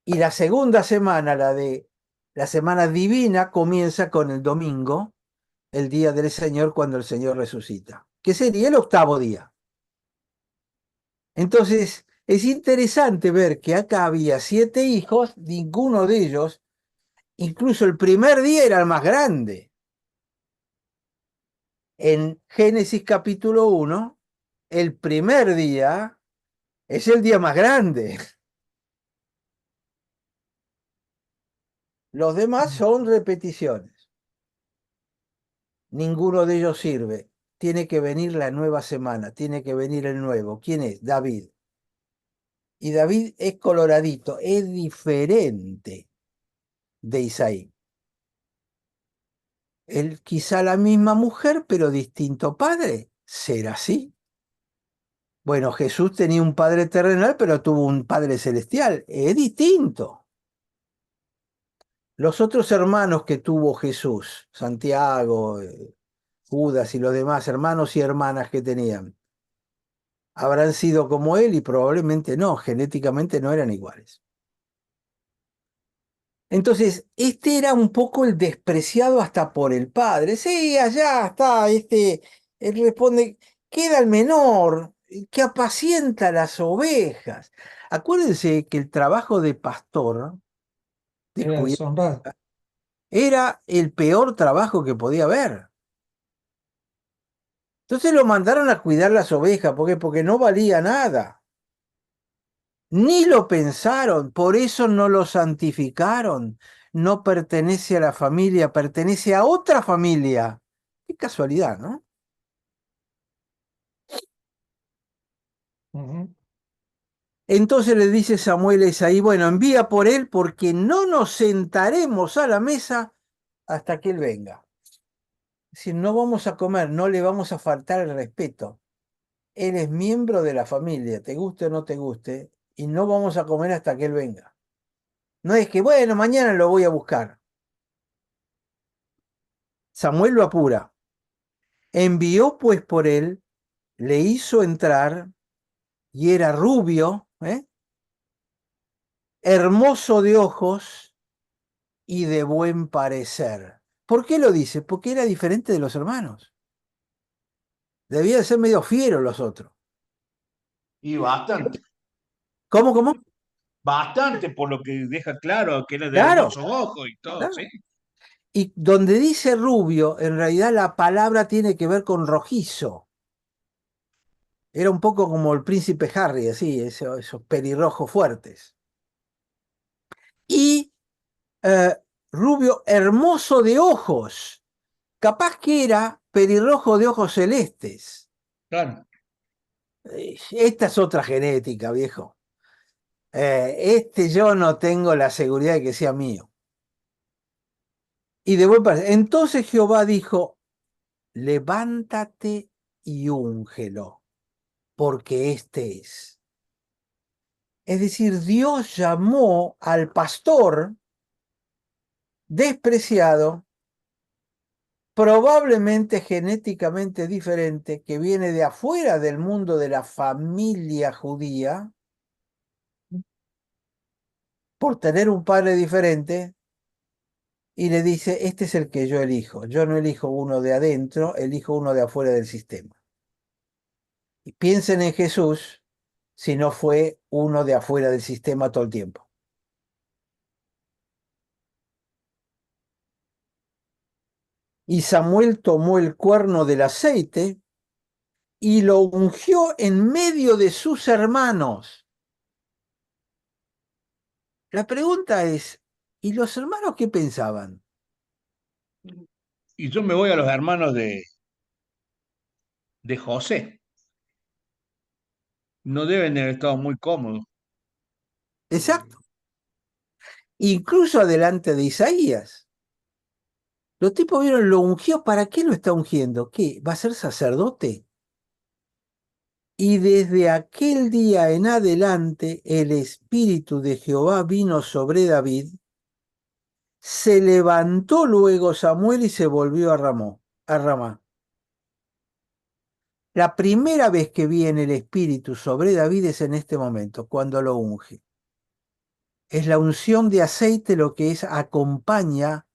Y la segunda semana, la semana divina, comienza con el domingo, el día del Señor, cuando el Señor resucita, que sería el octavo día. Entonces, es interesante ver que acá había 7 hijos, ninguno de ellos, incluso el primer día era el más grande. En Génesis capítulo 1, el primer día es el día más grande. Los demás son repeticiones. Ninguno de ellos sirve. Tiene que venir la nueva semana, tiene que venir el nuevo. ¿Quién es? David. Y David es coloradito, es diferente de Isaí. Él quizá la misma mujer, pero distinto padre. ¿Será así? Bueno, Jesús tenía un padre terrenal, pero tuvo un padre celestial. Es distinto. Los otros hermanos que tuvo Jesús, Santiago, Judas y los demás hermanos y hermanas que tenían, habrán sido como él y probablemente no, genéticamente no eran iguales. Entonces, este era un poco el despreciado hasta por el padre. Sí, allá está, él responde, queda el menor, que apacienta las ovejas. Acuérdense que el trabajo de pastor, de Era cuidar, deshonrado. era el peor trabajo que podía haber. Entonces lo mandaron a cuidar las ovejas, ¿por qué? Porque no valía nada. Ni lo pensaron, por eso no lo santificaron. No pertenece a la familia, pertenece a otra familia. Qué casualidad, ¿no? Ujú. Entonces le dice Samuel a Isaí, bueno, envía por él porque no nos sentaremos a la mesa hasta que él venga. Es decir, no vamos a comer, no le vamos a faltar el respeto. Él es miembro de la familia, te guste o no te guste, y no vamos a comer hasta que él venga. No es que, bueno, mañana lo voy a buscar. Samuel lo apura. Envió pues por él, le hizo entrar, y era rubio, hermoso de ojos y de buen parecer. ¿Por qué lo dice? Porque era diferente de los hermanos. Debía de ser medio fiero los otros. Y bastante, ¿Cómo? bastante por lo que deja claro que era de Claro, hermosos ojos y todo, claro. ¿sí? Y donde dice rubio, en realidad la palabra tiene que ver con rojizo. Era un poco como el príncipe Harry, así, esos pelirrojos fuertes. Y eh, rubio hermoso de ojos. Capaz que era pelirrojo de ojos celestes. Claro. Esta es otra genética, viejo. Yo no tengo la seguridad de que sea mío. Y de buen parecer. Entonces Jehová dijo, levántate y úngelo, porque este es. Es decir, Dios llamó al pastor despreciado, probablemente genéticamente diferente, que viene de afuera del mundo de la familia judía, por tener un padre diferente, y le dice, este es el que yo elijo. Yo no elijo uno de adentro, elijo uno de afuera del sistema. Y piensen en Jesús si no fue uno de afuera del sistema todo el tiempo. Y Samuel tomó el cuerno del aceite y lo ungió en medio de sus hermanos. La pregunta es, ¿y los hermanos qué pensaban? Y yo me voy a los hermanos de José. No deben haber estado muy cómodos. Exacto. incluso adelante de Isaías. Los tipos vieron, lo ungió, ¿para qué lo está ungiendo? ¿Qué? ¿Va a ser sacerdote? Y desde aquel día en adelante el Espíritu de Jehová vino sobre David. Se levantó luego Samuel y se volvió a Ramá. La primera vez que viene el Espíritu sobre David es en este momento, cuando lo unge. Es la unción de aceite lo que es acompaña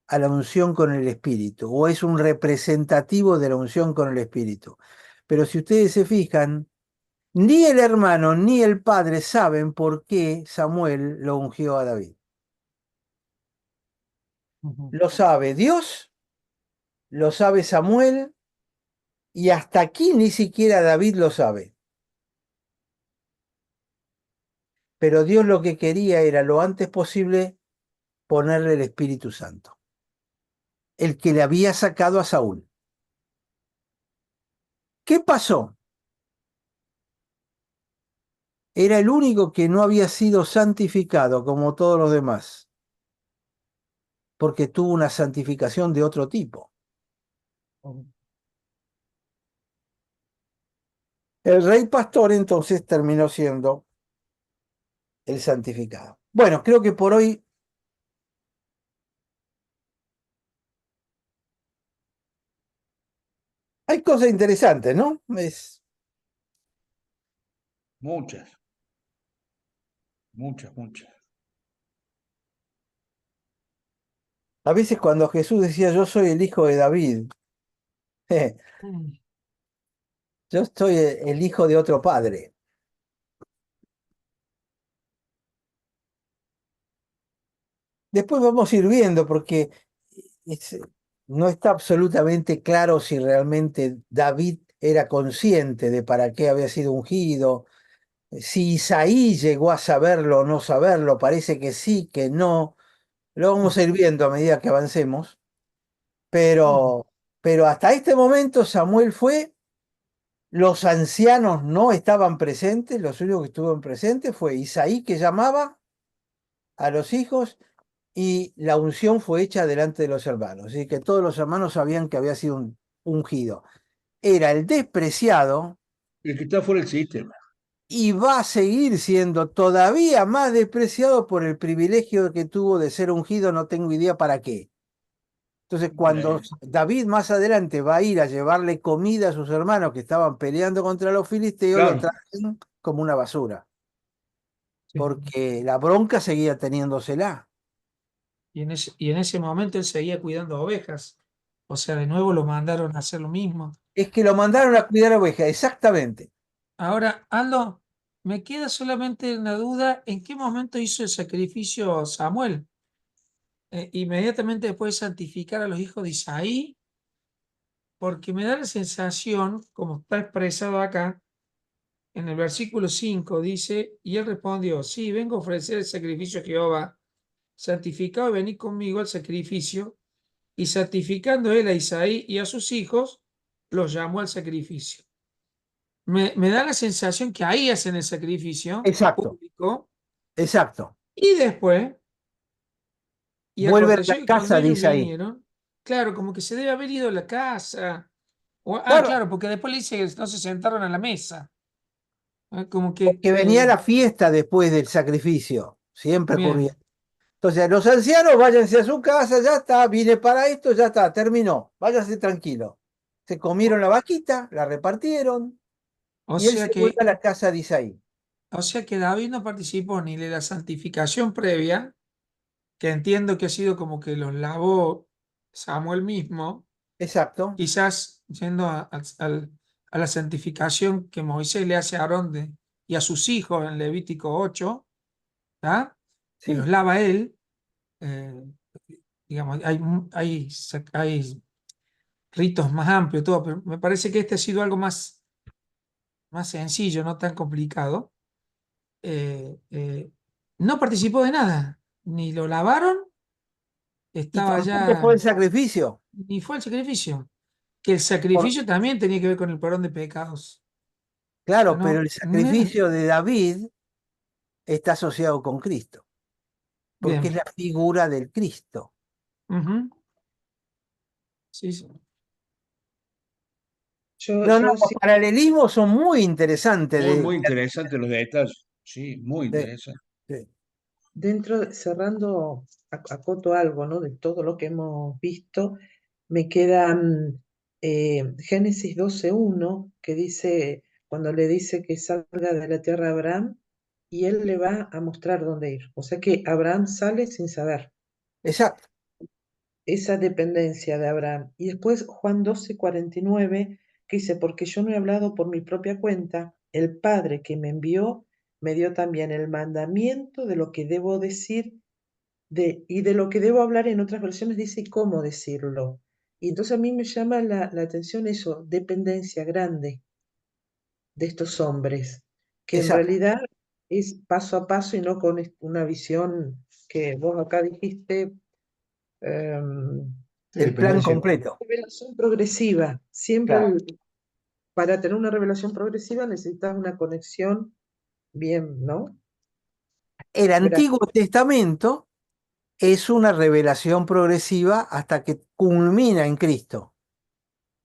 a la unción con el Espíritu, o es un representativo de la unción con el Espíritu. Pero si ustedes se fijan, ni el hermano ni el padre saben por qué Samuel lo ungió a David. Lo sabe Dios, lo sabe Samuel, y hasta aquí ni siquiera David lo sabe. Pero Dios lo que quería era lo antes posible ponerle el Espíritu Santo, el que le había sacado a Saúl. ¿Qué pasó? Era el único que no había sido santificado como todos los demás, porque tuvo una santificación de otro tipo. El rey pastor entonces terminó siendo el santificado. Bueno, creo que por hoy hay cosas interesantes, ¿no? Muchas, muchas, muchas. A veces cuando Jesús decía yo soy el hijo de David, yo soy el hijo de otro padre. Después vamos a ir viendo porque es- no está absolutamente claro si realmente David era consciente de para qué había sido ungido, si Isaí llegó a saberlo o no saberlo, parece que sí, que no. Lo vamos a ir viendo a medida que avancemos, pero, pero hasta este momento Samuel fue, los ancianos no estaban presentes, los únicos que estuvieron presentes fue Isaí que llamaba a los hijos y la unción fue hecha delante de los hermanos. Así que todos los hermanos sabían que había sido ungido. Era el despreciado El que está fuera del sistema. y va a seguir siendo todavía más despreciado por el privilegio que tuvo de ser ungido, no tengo idea para qué. Entonces, cuando Increíble. David más adelante va a ir a llevarle comida a sus hermanos que estaban peleando contra los filisteos, lo Claro, tratan como una basura, Sí. porque la bronca seguía teniéndosela. Y en ese momento él seguía cuidando ovejas. O sea, de nuevo lo mandaron a hacer lo mismo. Es que lo mandaron a cuidar ovejas, exactamente. Ahora, Aldo, me queda solamente una duda, ¿en qué momento hizo el sacrificio Samuel? Inmediatamente después de santificar a los hijos de Isaí, porque me da la sensación, como está expresado acá, en el versículo 5 dice, y él respondió, sí, vengo a ofrecer el sacrificio a Jehová, santificado y venid conmigo al sacrificio, y santificando él a Isaí y a sus hijos, los llamó al sacrificio. Me da la sensación que ahí hacen el sacrificio Exacto, público, exacto. y después, y Vuelve a la aconteció que cuando casa de ellos Isaí. vinieron, claro, como que se debe haber ido a la casa, Claro, claro, porque después le dice que no se sentaron a la mesa. Como que, porque venía la fiesta después del sacrificio, siempre ocurría. bien, Entonces, los ancianos, váyanse a su casa, ya está, vine para esto, ya está, terminó, váyanse tranquilo. Se comieron la vaquita, la repartieron, o y él sea se vuelve a que, la casa de Isaí. o sea que David no participó ni de la santificación previa, que entiendo que ha sido como que los lavó Samuel mismo, Exacto, quizás yendo a la santificación que Moisés le hace a Aarón y a sus hijos en Levítico 8, ¿tá? Que los sí, lava él. eh, digamos, hay ritos más amplios, todo, pero me parece que este ha sido algo más sencillo, no tan complicado. Eh, eh, no participó de nada, ni lo lavaron, y estaba tampoco fue ya, el sacrificio. ni fue el sacrificio, que el Por- sacrificio también tenía que ver con el perdón de pecados. O sea, claro, pero no, el no era, sacrificio de David está asociado con Cristo. porque es Bien. la figura del Cristo. Ujú. Sí, sí. Yo, No, yo los sí, paralelismos son muy interesantes Muy, muy interesante los detalles. Sí, muy de- interesante. de- cerrando, acoto algo, ¿no? De todo lo que hemos visto, me queda Génesis 12:1, que dice, cuando le dice que salga de la tierra a Abraham, y él le va a mostrar dónde ir. O sea que Abraham sale sin saber. exacto, Esa dependencia de Abraham. Y después Juan 12:49, que dice, porque yo no he hablado por mi propia cuenta, el Padre que me envió me dio también el mandamiento de lo que debo decir y de lo que debo hablar. En otras versiones dice y cómo decirlo. Y entonces a mí me llama la atención eso, dependencia grande de estos hombres, que en exacto. realidad es paso a paso y no con una visión que vos acá dijiste. em, Sí, El plan dependencia. completo. Revelación progresiva. Siempre Claro. para tener una revelación progresiva necesitas una conexión bien, ¿no? El Gracias. Antiguo Testamento es una revelación progresiva hasta que culmina en Cristo.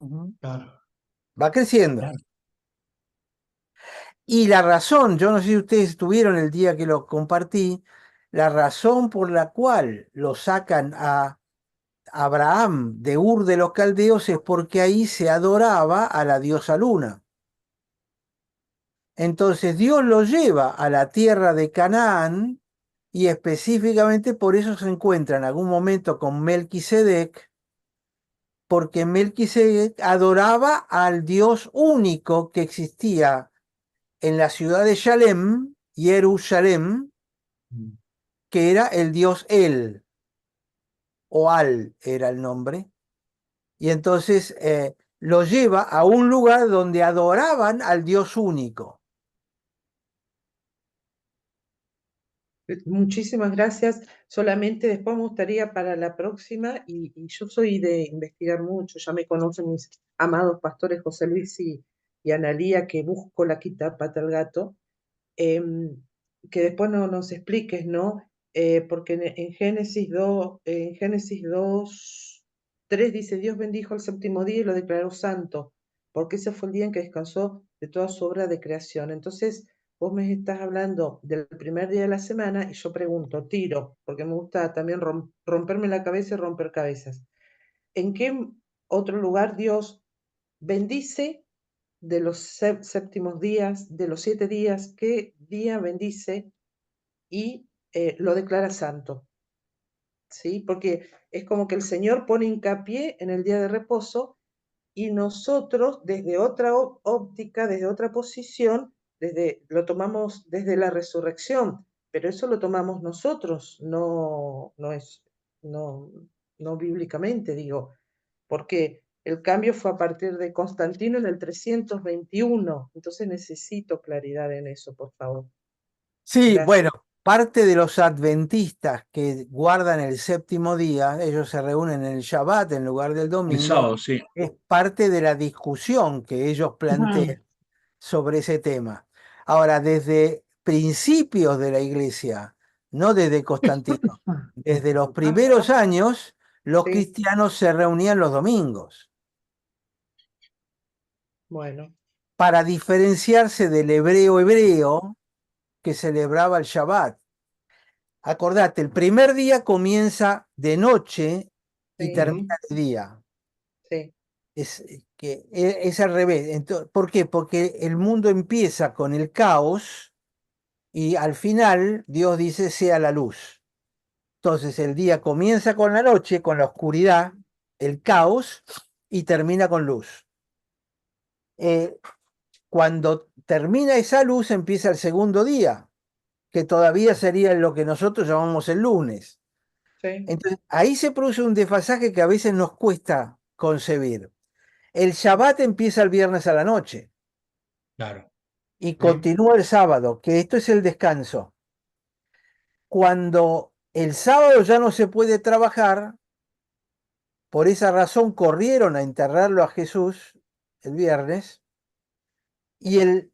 Ujú. Claro, Va creciendo. claro. Y la razón, yo no sé si ustedes estuvieron el día que lo compartí, la razón por la cual lo sacan a Abraham de Ur de los Caldeos es porque ahí se adoraba a la diosa Luna. Entonces Dios lo lleva a la tierra de Canaán y específicamente por eso se encuentra en algún momento con Melquisedec, porque Melquisedec adoraba al Dios único que existía en la ciudad de Shalem, Jerusalén, Mm. que era el Dios El, o Al era el nombre, y entonces lo lleva a un lugar donde adoraban al Dios único. Muchísimas gracias. Solamente después me gustaría para la próxima, y yo soy de investigar mucho, ya me conocen mis amados pastores José Luis y Analía, que busco la quita pata al gato. Que después nos expliques, ¿no? Porque en Génesis 2:3 dice, Dios bendijo el séptimo día y lo declaró santo, porque ese fue el día en que descansó de toda su obra de creación. Entonces, vos me estás hablando del primer día de la semana y yo pregunto, tiro, porque me gusta también romperme la cabeza y romper cabezas. ¿En qué otro lugar Dios bendice de los séptimos días, de los 7 días? ¿Qué día bendice y lo declara santo? ¿Sí? Porque es como que el Señor pone hincapié en el día de reposo y nosotros desde otra óptica, desde otra posición, lo tomamos desde la resurrección, pero eso lo tomamos nosotros, no, no bíblicamente, digo, porque el cambio fue a partir de Constantino en el 321. Entonces necesito claridad en eso, por favor. Sí, Gracias. bueno, parte de los adventistas que guardan el séptimo día, ellos se reúnen en el Shabbat en lugar del El domingo, sábado, sí. es parte de la discusión que ellos Ujú. plantean sobre ese tema. Ahora, desde principios de la iglesia, no desde Constantino, desde los primeros años, los Sí, cristianos se reunían los domingos bueno, para diferenciarse del hebreo que celebraba el Shabbat. Acordate, el primer día comienza de noche y sí, termina Ujú. de día. sí, Es al revés. ¿Por qué? Porque el mundo empieza con el caos y al final Dios dice sea la luz. Entonces el día comienza con la noche, con la oscuridad, el caos y termina con luz. Eh, Cuando termina esa luz empieza el segundo día, que todavía sería lo que nosotros llamamos el lunes. sí, Entonces, ahí se produce un desfasaje que a veces nos cuesta concebir. El Shabbat empieza el viernes a la noche Claro. y Sí. continúa el sábado, que esto es el descanso. Cuando el sábado ya no se puede trabajar, por esa razón corrieron a enterrarlo a Jesús el viernes y el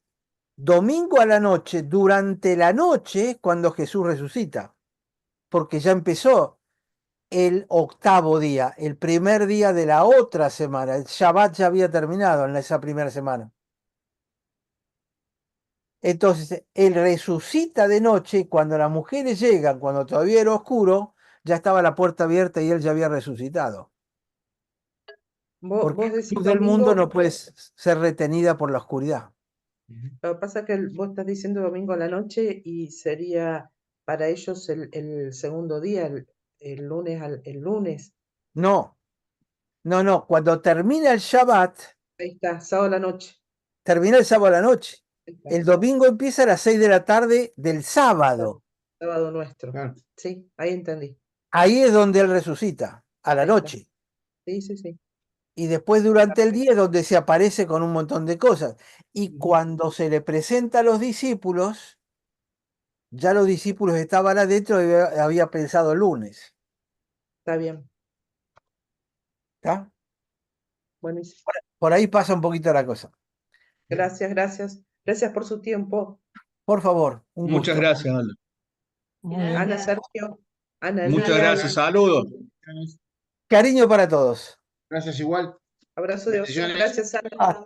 domingo a la noche, durante la noche, es cuando Jesús resucita. porque ya empezó el octavo día, el primer día de la otra semana. El Shabbat ya había terminado en esa primera semana. Entonces, él resucita de noche y cuando las mujeres llegan, cuando todavía era oscuro, ya estaba la puerta abierta y él ya había resucitado. Porque Vos la decís luz del mundo domingo, no puede ser retenida por la oscuridad. lo que pasa es que vos estás diciendo domingo a la noche y sería para ellos el segundo día, el lunes el lunes. No, no. Cuando termina el Shabbat, Ahí está, sábado a la noche. termina el sábado a la noche. Ahí está, El domingo empieza a las 6 de la tarde del sábado. sábado nuestro. Claro. Sí, ahí entendí. Ahí es donde él resucita, a la Ahí está. noche. Sí, sí, sí. Y después durante el día es donde se aparece con un montón de cosas. Y Ujú. cuando se le presenta a los discípulos, ya los discípulos estaban adentro y había pensado el lunes. Está bien, ¿Está? buenísimo. Por ahí pasa un poquito la cosa. Gracias, gracias. Gracias por su tiempo. Por favor, un Muchas gusto. gracias, Aldo. Muy bien. Ana, Sergio, Ana, Muchas Lidia, gracias, saludos. Cariño para todos. Gracias igual. abrazo de oso. Bendiciones. Gracias, Ana. Ah,